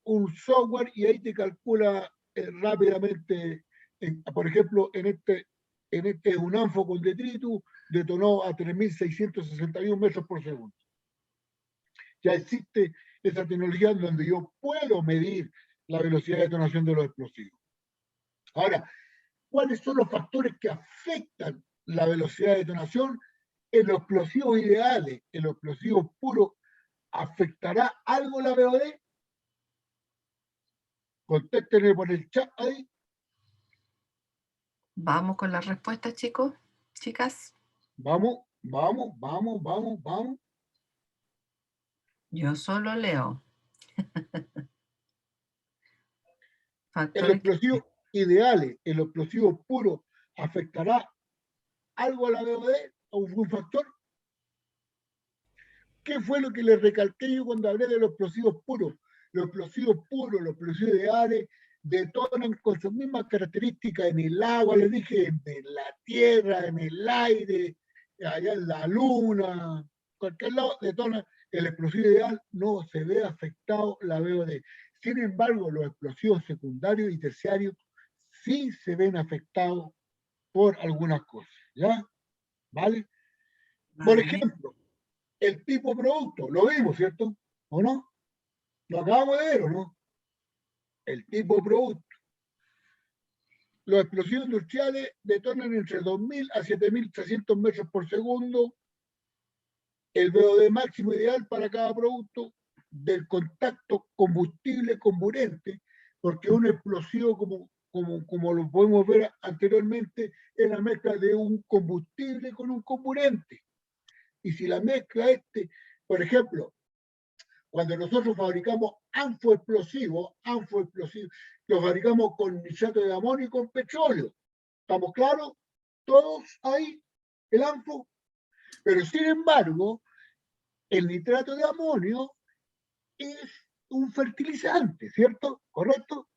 un software y ahí te calcula rápidamente, por ejemplo, en este UNANFO con detritus detonó a 3.661 metros por segundo. Ya existe esa tecnología donde yo puedo medir la velocidad de detonación de los explosivos. Ahora, ¿cuáles son los factores que afectan la velocidad de detonación? En los explosivos ideales, en los explosivos puros, ¿afectará algo la VOD? Contéstenme por el chat ahí. Vamos con las respuestas, chicos, chicas. Vamos, vamos, vamos, vamos, vamos. Yo solo leo. El Factores explosivo ideales, el explosivo puro, ¿afectará algo a la VOD o algún factor? ¿Qué fue lo que les recalqué yo cuando hablé de los explosivos puros? Los explosivos puros, los explosivos ideales, detonan con sus mismas características en el agua, les dije, en la tierra, en el aire, allá en la luna, cualquier lado detona. El explosivo ideal no se ve afectado la BOD. Sin embargo, los explosivos secundarios y terciarios sí se ven afectados por algunas cosas, ¿ya? ¿Vale? Por Vale. ejemplo, el tipo de producto, lo vimos, ¿cierto? ¿O no? Lo acabamos de ver, ¿o no? El tipo de producto. Los explosivos industriales detonan entre 2.000 a 7.300 metros por segundo. El BOD máximo ideal para cada producto del contacto combustible-comburente, porque un explosivo, como lo podemos ver anteriormente, es la mezcla de un combustible con un comburente. Y si la mezcla por ejemplo, cuando nosotros fabricamos anfoexplosivos, los fabricamos con nitrato de amonio y con petróleo. ¿Estamos claros? ¿Todos ahí? El anfo. Pero sin embargo, el nitrato de amonio es un fertilizante, ¿cierto? ¿Correcto?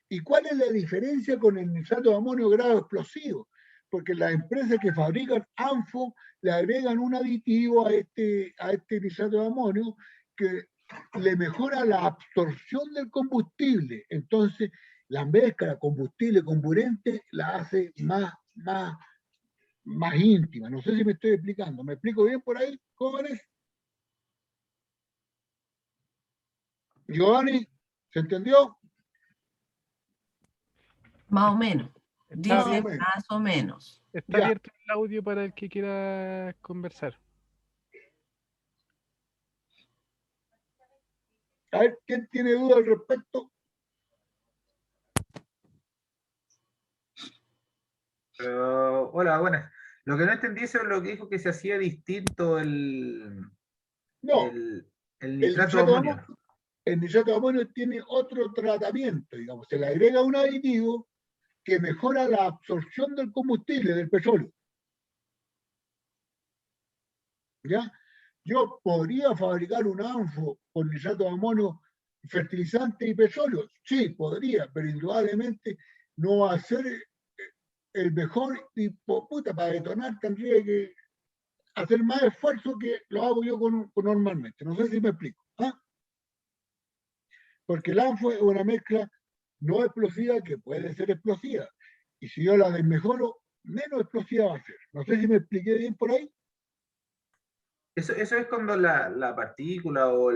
¿Y cuál es la diferencia con el nitrato de amonio grado explosivo? Porque las empresas que fabrican ANFO le agregan un aditivo a este nitrato de amonio que le mejora la absorción del combustible. Entonces, la mezcla combustible-comburente la hace más íntima. No sé si me estoy explicando. ¿Me explico bien por ahí, jóvenes? Giovanni, ¿se entendió? Más o menos. Está Dice bien, menos. más o menos. Está Ya. abierto el audio para el que quiera conversar. A ver, ¿quién tiene duda al respecto? Hola, buenas. Lo que no entendí es lo que dijo que se hacía distinto No, el nitrato de amonio. el nitrato de amonio tiene otro tratamiento, digamos, se le agrega un aditivo que mejora la absorción del combustible, del petróleo. ¿Ya? Yo podría fabricar un ANFO con nitrato de amonio, fertilizante y petróleo. Sí, podría, pero indudablemente no va a ser el mejor y para detonar tendría que hacer más esfuerzo que lo hago yo normalmente. No sé si me explico. ¿Ah? Porque el ANFO es una mezcla no explosiva que puede ser explosiva. Y si yo la desmejoro, menos explosiva va a ser. No sé si me expliqué bien por ahí. Eso es cuando la partícula o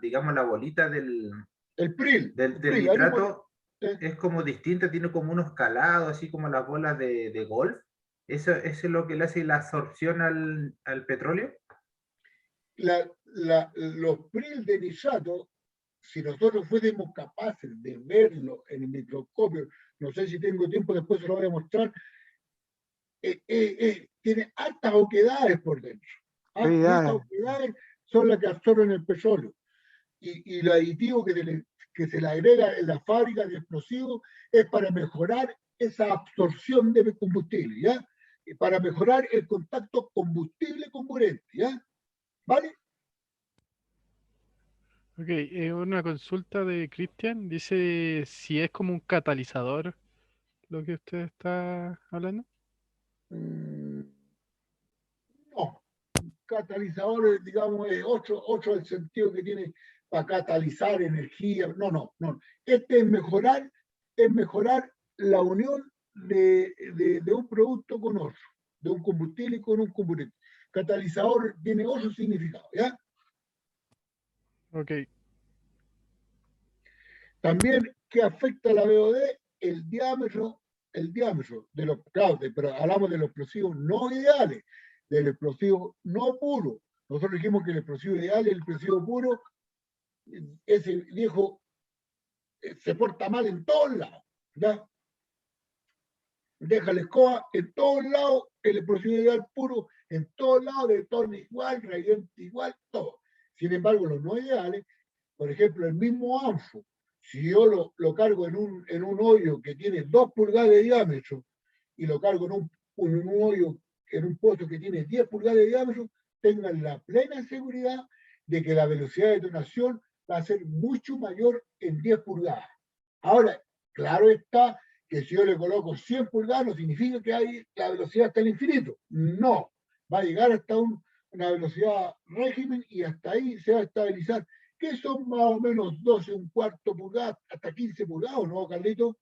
digamos la bolita del El PRIL. nitrato Eh, es como distinta, tiene como unos calados, así como las bolas de golf. Eso es lo que le hace la absorción al petróleo. los PRIL de nitrato, si nosotros fuésemos capaces de verlo en el microscopio, no sé si tengo tiempo, después se lo voy a mostrar, tiene altas oquedades por dentro. Y estas oquedades son las que absorben el petróleo. Y el aditivo que se le agrega en la fábrica de explosivos es para mejorar esa absorción de combustible, ¿ya? Y para mejorar el contacto combustible-comburente, ¿ya? ¿Vale? Ok, una consulta de Cristian. Dice si es como un catalizador lo que usted está hablando. No. Catalizador, digamos, es otro el sentido que tiene para catalizar energía. No. Este es mejorar la unión de un producto con otro, de un combustible con un comburente. Catalizador tiene otro significado, ¿ya? Ok, También, ¿qué afecta a la BOD? El diámetro de los, claro, pero hablamos de los explosivos no ideales, del explosivo no puro. Nosotros dijimos que el explosivo ideal y el explosivo puro, ese viejo se porta mal en todos lados, ¿ya? Deja la escoba en todos lados, el explosivo ideal puro en todos lados, detona igual, radiante igual, todo. Sin embargo, los no ideales, por ejemplo, el mismo ANFO, si yo lo cargo en un hoyo que tiene 2 pulgadas de diámetro y lo cargo en un hoyo, en un pozo que tiene 10 pulgadas de diámetro, tengan la plena seguridad de que la velocidad de detonación va a ser mucho mayor en 10 pulgadas. Ahora, claro está que si yo le coloco 100 pulgadas no significa que hay la velocidad hasta el infinito. No, va a llegar hasta una velocidad régimen y hasta ahí se va a estabilizar, que son más o menos 12, un cuarto pulgadas, hasta 15 pulgadas, ¿no, Carlito?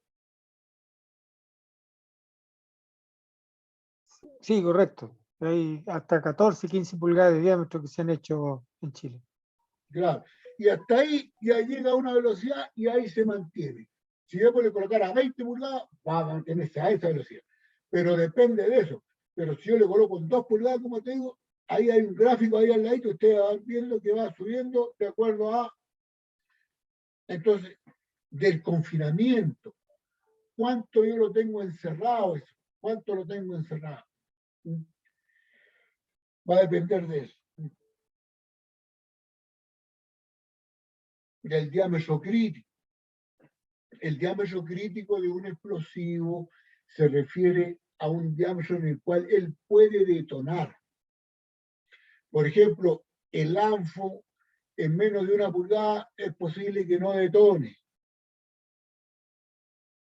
Sí, correcto. Hay hasta 14, 15 pulgadas de diámetro que se han hecho en Chile. Claro. Y hasta ahí ya llega a una velocidad y ahí se mantiene. Si yo le colocara a 20 pulgadas, va a mantenerse a esa velocidad. Pero depende de eso. Pero si yo le coloco en 2 pulgadas, como te digo, ahí hay un gráfico ahí al ladito, ustedes van viendo que va subiendo de acuerdo a... Entonces, del confinamiento, ¿cuánto yo lo tengo encerrado eso? ¿Cuánto lo tengo encerrado? Va a depender de eso. Del diámetro crítico. El diámetro crítico de un explosivo se refiere a un diámetro en el cual él puede detonar. Por ejemplo, el ANFO en menos de 1 pulgada es posible que no detone.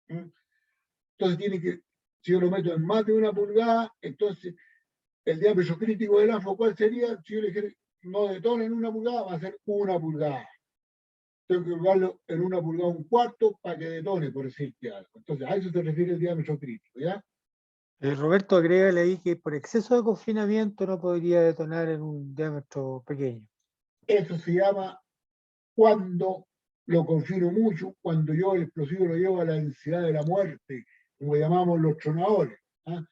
Entonces tiene que, si yo lo meto en más de 1 pulgada, entonces el diámetro crítico del ANFO, ¿cuál sería? Si yo le dijera no detone en 1 pulgada, va a ser 1 pulgada. Tengo que colocarlo en 1 pulgada, un cuarto, para que detone, por decirte algo. Entonces, a eso se refiere el diámetro crítico, ¿ya? Roberto, agrégale ahí que por exceso de confinamiento no podría detonar en un diámetro pequeño. Eso se llama cuando lo confino mucho, cuando yo el explosivo lo llevo a la densidad de la muerte, como llamamos los tronadores. ¿Ah?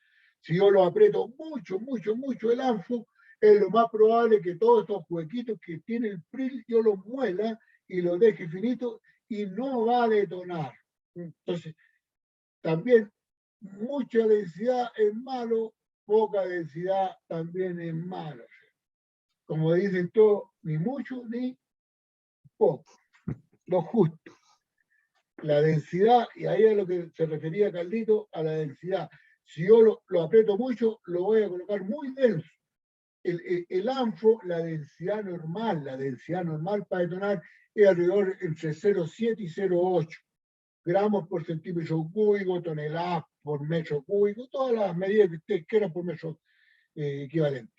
Si yo lo aprieto mucho, mucho, mucho el ANFO, es lo más probable que todos estos huequitos que tiene el PRIL yo los muela y los deje finitos y no va a detonar. Entonces, también mucha densidad es malo, poca densidad también es malo. Como dicen todos, ni mucho ni poco, lo justo. La densidad, y ahí es lo que se refería Carlito, a la densidad. Si yo lo aprieto mucho, lo voy a colocar muy denso. El ANFO, la densidad normal para detonar es alrededor entre 0,7 y 0,8 gramos por centímetro cúbico, toneladas por metro cúbico, todas las medidas que ustedes quieran por metro equivalente.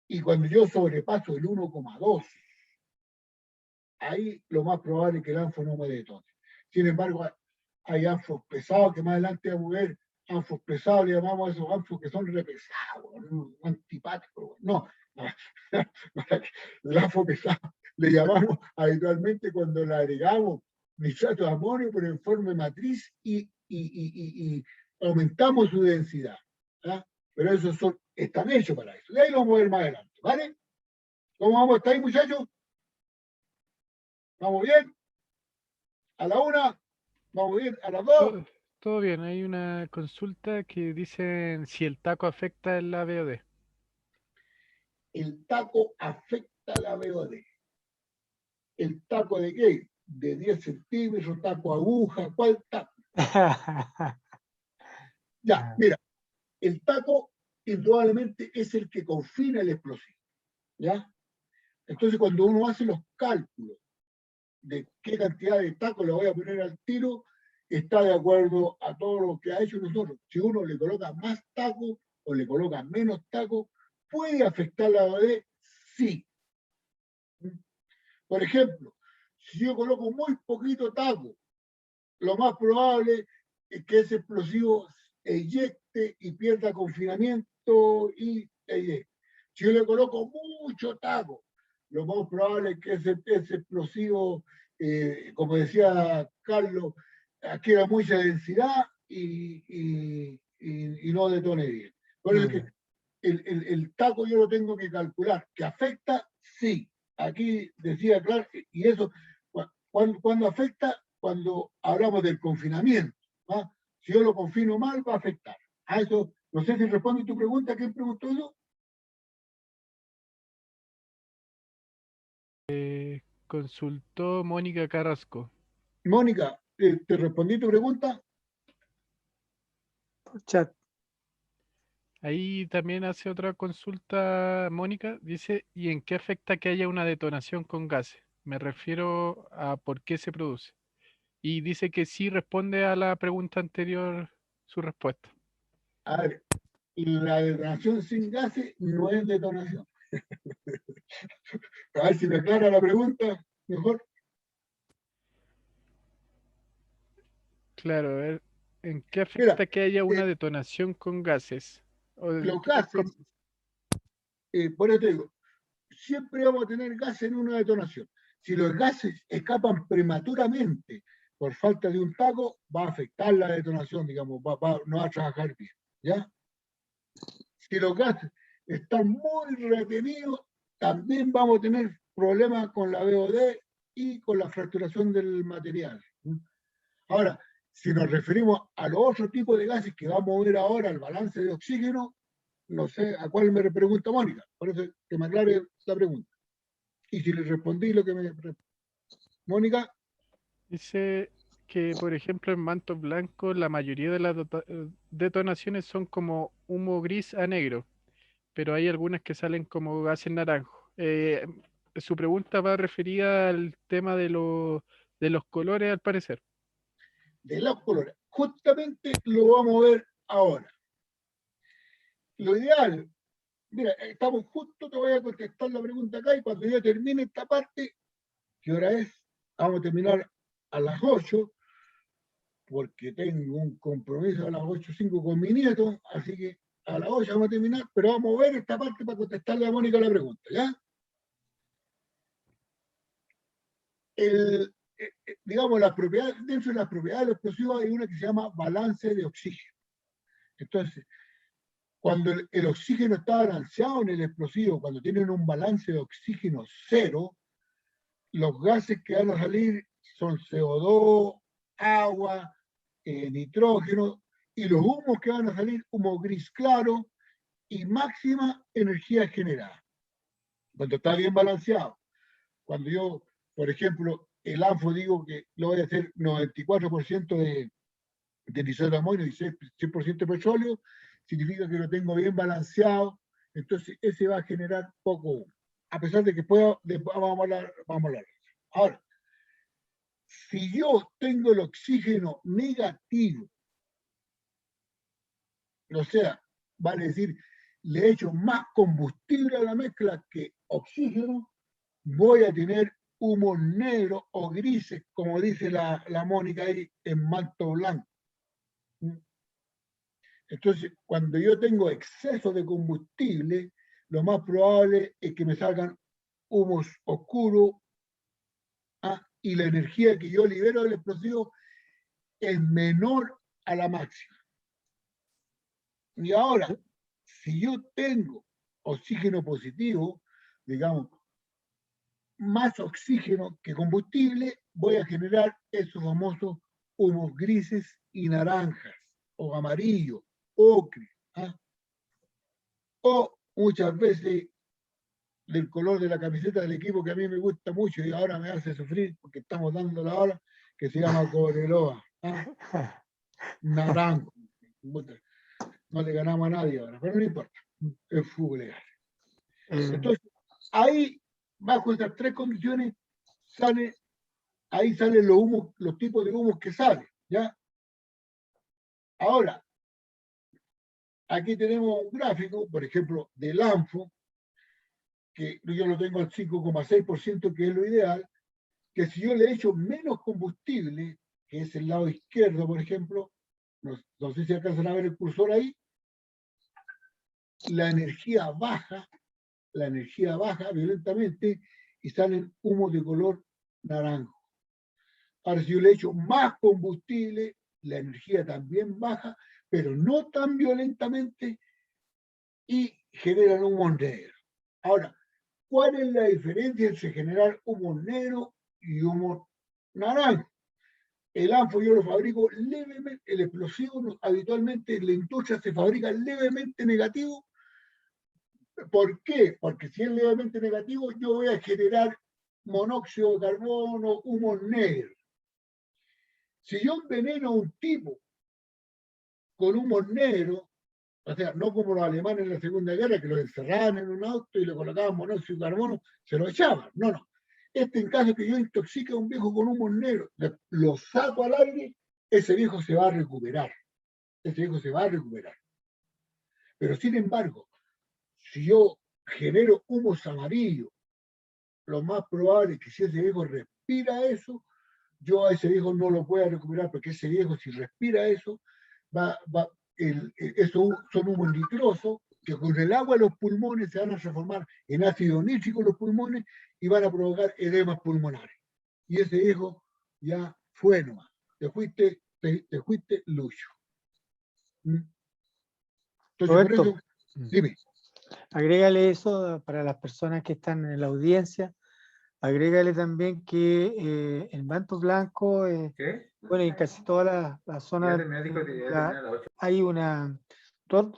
Y cuando yo sobrepaso el 1,2, ahí lo más probable es que el ANFO no me detone. Sin embargo, hay ANFOs pesados que más adelante vamos a ver, ANFOs pesados, le llamamos a esos ANFOs que son repesados, ¿no? Antipáticos. No, el ANFO pesado le llamamos habitualmente cuando le agregamos nitrato de amonio por en forma de matriz y aumentamos su densidad. ¿Ah? Pero esos están hechos para eso. Y ahí lo vamos a ver más adelante, ¿vale? ¿Cómo vamos a estar ahí, muchachos? ¿Vamos bien? ¿A la 1? ¿Vamos bien? ¿A las 2? Todo bien, hay una consulta que dicen si el taco afecta el ABOD. El taco afecta la BOD. ¿El taco de qué? De 10 centímetros, taco aguja, ¿cuál taco? Ya, mira, el taco indudablemente es el que confina el explosivo, ¿ya? Entonces cuando uno hace los cálculos de qué cantidad de taco le voy a poner al tiro, está de acuerdo a todo lo que ha hecho nosotros. Si uno le coloca más taco o le coloca menos taco, ¿puede afectar la BOD? Sí. Por ejemplo, si yo coloco muy poquito taco, lo más probable es que ese explosivo eyecte y pierda confinamiento y eyecte. Si yo le coloco mucho taco, lo más probable es que ese explosivo, como decía Carlos, adquiera mucha densidad y no detone bien. Por eso es que el taco yo lo tengo que calcular. ¿Que afecta? Sí. Aquí decía claro, y eso, cuando afecta, cuando hablamos del confinamiento. ¿Ah? Si yo lo confino mal, va a afectar. A eso, no sé si responde tu pregunta. ¿Quién preguntó eso? Consultó Mónica Carrasco. Mónica, ¿te respondí tu pregunta? Por chat. Ahí también hace otra consulta, Mónica. Dice, ¿y en qué afecta que haya una detonación con gases? Me refiero a por qué se produce. Y dice que sí responde a la pregunta anterior su respuesta. A ver, la detonación sin gases no es detonación. A ver si me aclara la pregunta mejor. Claro, a ver, ¿en qué Mira, afecta que haya una detonación con gases? los gases, por eso te digo, siempre vamos a tener gases en una detonación. Si los gases escapan prematuramente por falta de un taco, va a afectar la detonación, digamos, no va a trabajar bien, ¿ya? Si los gases están muy retenidos, también vamos a tener problemas con la BOD y con la fracturación del material. Ahora, si nos referimos a los otros tipos de gases que vamos a ver ahora, el balance de oxígeno, no sé a cuál me pregunta Mónica, por eso que me aclare la pregunta. Y si le respondí lo que me... Mónica, Dice que, por ejemplo, en mantos blancos la mayoría de las detonaciones son como humo gris a negro, pero hay algunas que salen como gases naranjo. Su pregunta va referida al tema de los colores, al parecer. de los colores, justamente lo vamos a ver ahora. Lo ideal, mira, estamos justo, te voy a contestar la pregunta acá y cuando yo termine esta parte, ¿qué hora es? Vamos a terminar a las 8, porque tengo un compromiso a las 8:05 con mi nieto, así que a las 8 vamos a terminar, pero vamos a ver esta parte para contestarle a Mónica la pregunta, ¿ya? Digamos, las propiedades, dentro de las propiedades de los explosivos hay una que se llama balance de oxígeno. Entonces, cuando el oxígeno está balanceado en el explosivo, cuando tienen un balance de oxígeno cero, los gases que van a salir son CO2, agua, nitrógeno, y los humos que van a salir, humo gris claro y máxima energía generada. Cuando está bien balanceado. Cuando yo, por ejemplo, el ANFO digo que lo voy a hacer 94% de nitrato de amonio y 100% de petróleo, significa que lo tengo bien balanceado, entonces ese va a generar poco humo. A pesar de que vamos a hablar. Ahora, si yo tengo el oxígeno negativo, o sea, vale decir, le echo más combustible a la mezcla que oxígeno, voy a tener humos negros o grises, como dice la Mónica ahí, en manto blanco. Entonces, cuando yo tengo exceso de combustible, lo más probable es que me salgan humos oscuros, y la energía que yo libero del explosivo es menor a la máxima. Y ahora, si yo tengo oxígeno positivo, digamos, más oxígeno que combustible, voy a generar esos famosos humos grises y naranjas, o amarillos, ocre, o muchas veces del color de la camiseta del equipo que a mí me gusta mucho y ahora me hace sufrir porque estamos dando la hora, que se llama Cobreloa. Naranjo. No le ganamos a nadie ahora, pero no importa. Es fútbol. Entonces, ahí, bajo estas tres condiciones, ahí salen los humos, los tipos de humos que salen, ¿ya? Ahora, aquí tenemos un gráfico, por ejemplo, del ANFO, que yo lo tengo al 5,6%, que es lo ideal, que si yo le echo menos combustible, que es el lado izquierdo, por ejemplo, no sé si alcanzan a ver el cursor ahí, la energía baja violentamente y salen humos de color naranjo. Ahora, si yo le echo más combustible, la energía también baja, pero no tan violentamente y generan humos negros. Ahora, ¿cuál es la diferencia entre generar humos negros y humos naranjo? El ANFO yo lo fabrico levemente, el explosivo habitualmente en la industria se fabrica levemente negativo. ¿Por qué? Porque si es levemente negativo, yo voy a generar monóxido de carbono, humos negros. Si yo enveneno a un tipo con humos negros, O sea, no como los alemanes en la Segunda Guerra, que los encerraban en un auto y le colocaban monóxido de carbono, se lo echaban. No, no. En caso que yo intoxique a un viejo con humos negros, lo saco al aire, ese viejo se va a recuperar. Ese viejo se va a recuperar. Pero sin embargo, si yo genero humos amarillos, lo más probable es que si ese viejo respira eso, yo a ese viejo no lo pueda recuperar, porque ese viejo si respira eso, eso son humos nitrosos que con el agua de los pulmones se van a transformar en ácido nítrico los pulmones y van a provocar edemas pulmonares. Y ese viejo ya fue nomás. Te fuiste lucho. Entonces, Roberto, por eso, dime. agrégale eso para las personas que están en la audiencia. Agrégale también que el manto blanco, ¿Qué? bueno, en casi toda la Ya zona terminé, dijo que ya terminé a las 8. hay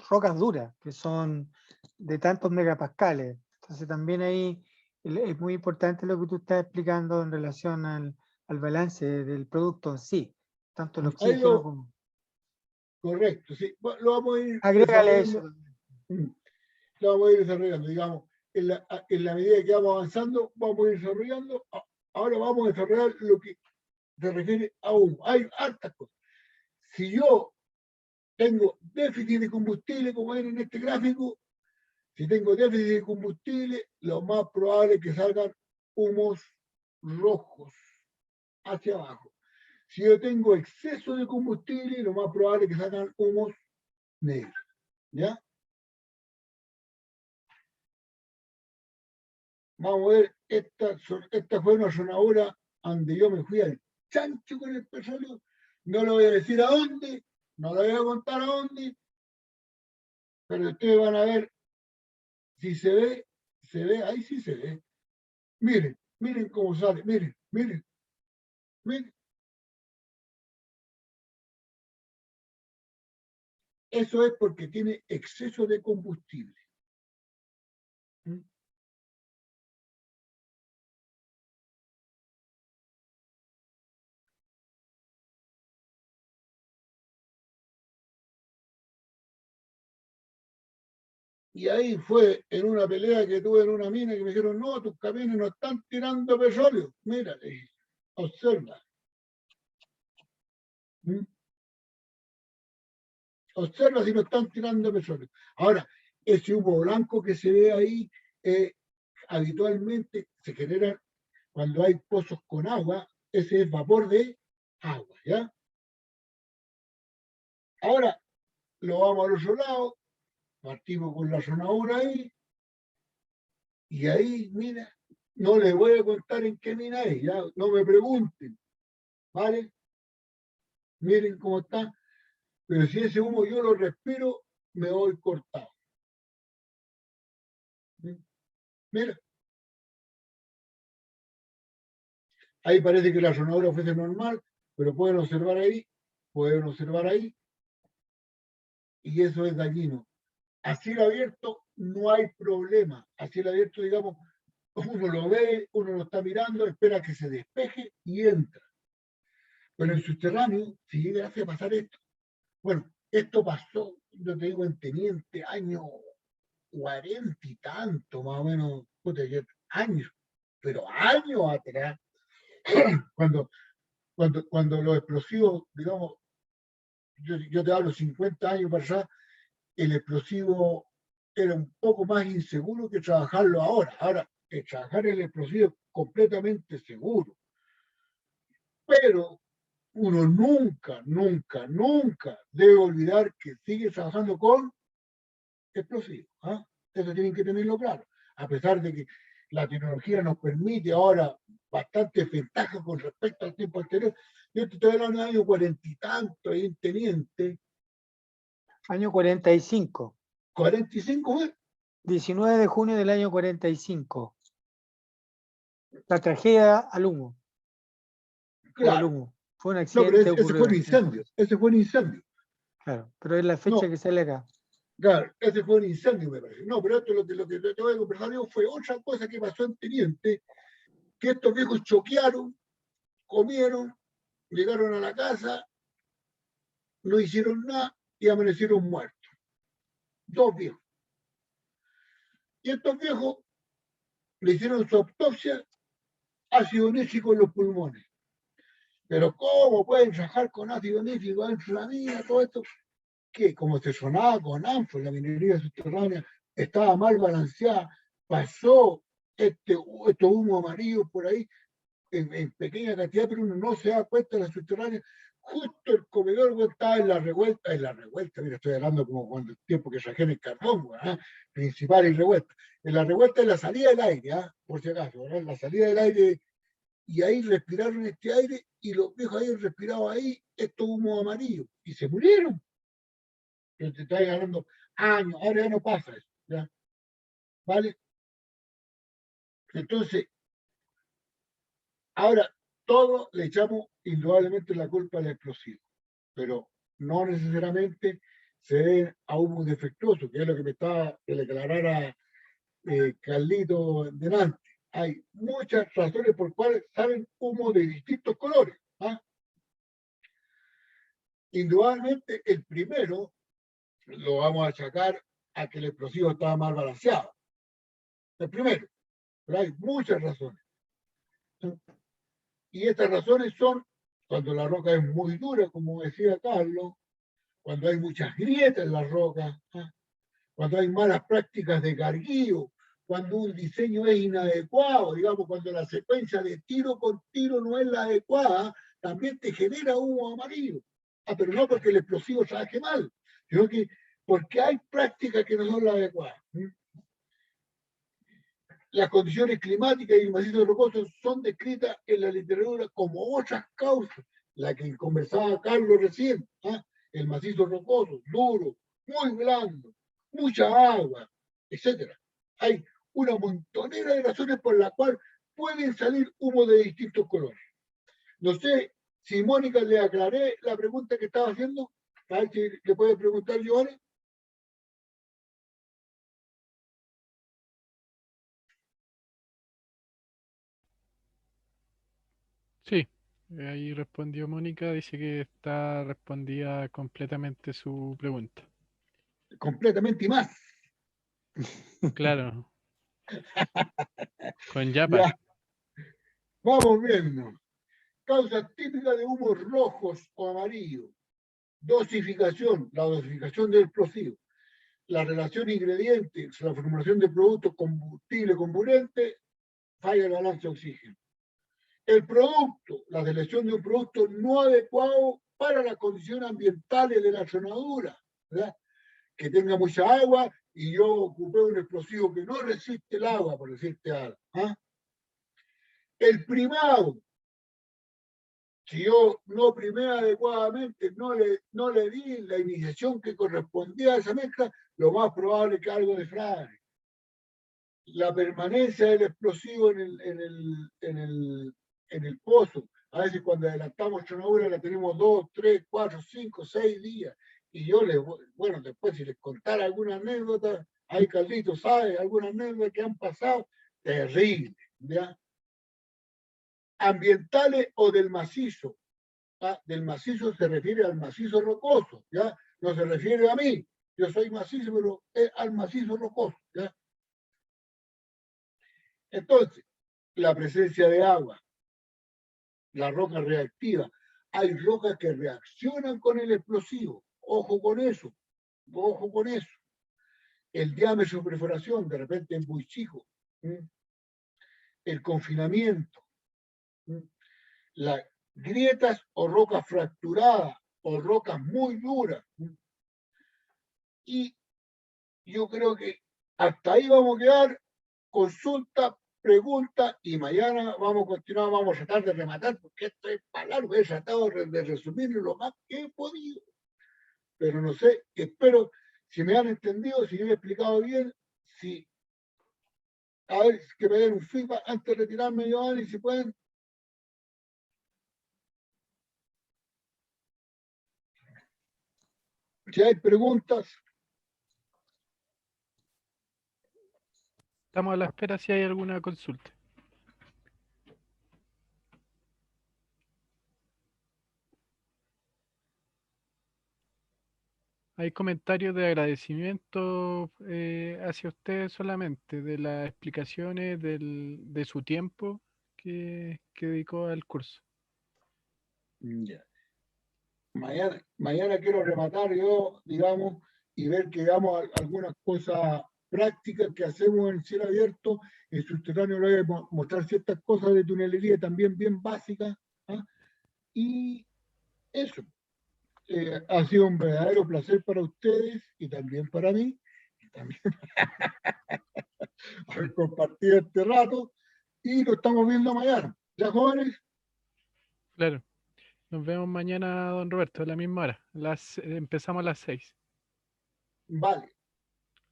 rocas duras que son de tantos megapascales. Entonces también ahí es muy importante lo que tú estás explicando en relación al balance del producto en sí, tanto el Ahí oxígeno como... correcto, sí. Bueno, lo vamos a ir Agrégale eso. desarrollando. Lo vamos a ir desarrollando, digamos. En la medida que vamos avanzando, vamos a ir desarrollando. Ahora vamos a desarrollar lo que se refiere a humo. Hay hartas cosas. Si yo tengo déficit de combustible, como ven en este gráfico, si tengo déficit de combustible, lo más probable es que salgan humos rojos hacia abajo. Si yo tengo exceso de combustible, lo más probable es que salgan humos negros. ¿Ya? Vamos a ver, esta fue una sonadora donde yo me fui al chancho con el petróleo. No le voy a decir a dónde, no le voy a contar a dónde, pero ustedes van a ver si se ve, ahí sí se ve. Miren, miren cómo sale, miren, miren, miren. Eso es porque tiene exceso de combustible. ¿Mm? Y ahí fue en una pelea que tuve en una mina que me dijeron, no, tus camiones no están tirando petróleo. Mira, observa. ¿Mm? Observa si no están tirando petróleo. Ahora, ese humo blanco que se ve ahí, habitualmente se genera cuando hay pozos con agua, ese es vapor de agua, ¿ya? Ahora, lo vamos al otro lado, partimos con la sonadura ahí, y ahí, mira, no les voy a contar en qué mina es, ya, no me pregunten, ¿vale? Miren cómo está, pero si ese humo yo lo respiro, me voy cortado. Mira, ahí parece que la sonadura fuese normal, pero pueden observar ahí, y eso es dañino. A cielo abierto no hay problema, a cielo abierto, digamos, uno lo ve, uno lo está mirando, espera que se despeje y entra. Pero en subterráneo, si llega a pasar esto, bueno, esto pasó, yo te digo, en Teniente, año 40 y tanto, más o menos, años, pero años atrás, cuando los explosivos, digamos, yo te hablo 50 años para allá, el explosivo era un poco más inseguro que trabajarlo ahora. Ahora, trabajar el explosivo es completamente seguro. Pero uno nunca debe olvidar que sigue trabajando con explosivos. ¿Ah? Eso tienen que tenerlo claro. A pesar de que la tecnología nos permite ahora bastantes ventajas con respecto al tiempo anterior. Yo te estoy hablando del año 40 y tanto, ahí en Teniente. Año 45. 45 fue. 19 de junio del año 45. La tragedia al humo. Claro. Humo. Fue un No, accidente. pero ese fue un incendio. Ese fue un incendio. Claro, pero es la fecha No. que sale acá. Claro, ese fue un incendio, me parece. No, pero esto lo que te voy a conversar yo fue otra cosa que pasó en Teniente, que estos viejos choquearon, comieron, llegaron a la casa, no hicieron nada y amanecieron muertos. 2 viejos. Y estos viejos le hicieron su autopsia, ácido nítrico en los pulmones. Pero ¿cómo pueden trabajar con ácido nítrico dentro de la mina, todo esto? Que como se sonaba con ANFO, la minería subterránea estaba mal balanceada, pasó estos humos amarillos por ahí en pequeña cantidad, pero uno no se da cuenta de la subterránea. Justo el comedor estaba en la revuelta, mira, estoy hablando como cuando el tiempo que trajeron el carbón, ¿eh? Principal y revuelta. En la revuelta es la salida del aire, ¿eh? Por si acaso, ¿verdad? La salida del aire, y ahí respiraron este aire, y los viejos ahí respiraban ahí estos humos amarillos, y se murieron. Pero te está ganando años, ahora ya no pasa eso, ¿ya? ¿Vale? Entonces, ahora todos le echamos indudablemente la culpa al explosivo, pero no necesariamente se debe a humo defectuoso, que es lo que me estaba que le aclarara Carlito delante. Hay muchas razones por cuales salen humos de distintos colores. ¿Ah? Indudablemente, el primero lo vamos a achacar a que el explosivo estaba mal balanceado. El primero, pero hay muchas razones. Y estas razones son cuando la roca es muy dura, como decía Carlos, cuando hay muchas grietas en la roca, ¿eh? Cuando hay malas prácticas de carguío, cuando un diseño es inadecuado, digamos, cuando la secuencia de tiro con tiro no es la adecuada, también te genera humo amarillo. Ah, pero no porque el explosivo trabaje mal, sino que porque hay prácticas que no son las adecuadas. Las condiciones climáticas y el macizo rocoso son descritas en la literatura como otras causas, la que conversaba Carlos recién, ¿eh? El macizo rocoso, duro, muy blando, mucha agua, etcétera. Hay una montonera de razones por las cuales pueden salir humos de distintos colores. No sé si Mónica le aclaré la pregunta que estaba haciendo, a ver si le puede preguntar Giovanni. Sí, ahí respondió Mónica, dice que está respondida completamente su pregunta. Completamente y más. Claro, con Yapa. Ya, vamos viendo. Causas típicas de humos rojos o amarillos. Dosificación, la dosificación del explosivo. La relación ingredientes, la formulación de productos combustible comburente, falla el balance de oxígeno. El producto, la selección de un producto no adecuado para las condiciones ambientales de la sonadura, ¿verdad? Que tenga mucha agua y yo ocupé un explosivo que no resiste el agua, por decirte algo. ¿Ah? El primado, si yo no primé adecuadamente, no le di la iniciación que correspondía a esa mezcla, lo más probable es que algo defragre. La permanencia del explosivo en el pozo. A veces cuando adelantamos sonadura la tenemos 2, 3, 4, 5, 6 días. Y yo bueno, después si les contara alguna anécdota, ahí Carlito sabe, alguna anécdota que han pasado, terrible, ¿ya? Ambientales o del macizo. ¿Ah? Del macizo se refiere al macizo rocoso, ¿ya? No se refiere a mí. Yo soy macizo, pero es al macizo rocoso, ¿ya? Entonces, la presencia de agua, la roca reactiva. Hay rocas que reaccionan con el explosivo. Ojo con eso. Ojo con eso. El diámetro de perforación, de repente es muy chico. El confinamiento. Las grietas o rocas fracturadas o rocas muy duras. Y yo creo que hasta ahí vamos a quedar. Consulta, pregunta, y mañana vamos a continuar, vamos a tratar de rematar, porque esto es para largo, he tratado de resumirlo lo más que he podido. Pero no sé, espero, si me han entendido, si yo he explicado bien, si, a ver, que me den un feedback antes de retirarme, Giovanni, si pueden. Si hay preguntas. Estamos a la espera si hay alguna consulta. Hay comentarios de agradecimiento hacia usted solamente, de las explicaciones de su tiempo que dedicó al curso. Ya. Mañana quiero rematar yo, digamos, y ver que hagamos algunas cosas prácticas que hacemos en cielo abierto. En subterráneo le voy a mostrar ciertas cosas de tunelería también bien básicas. ¿Ah? Y eso. Ha sido un verdadero placer para ustedes y también para mí, y también haber compartido este rato, y lo estamos viendo mañana. ¿Ya, jóvenes? Claro. Nos vemos mañana, don Roberto, a la misma hora. Empezamos a las 6. Vale,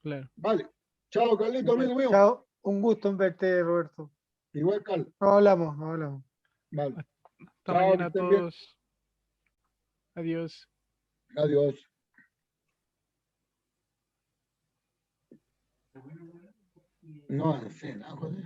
Claro. vale. Chao, Carlito, amigo mío. Chao, un gusto en verte, Roberto. Igual, Carlos. Nos hablamos, nos hablamos. Vale. Hasta Chao, que mañana a estén bien. todos. Adiós. Adiós. No avancé nada, joder.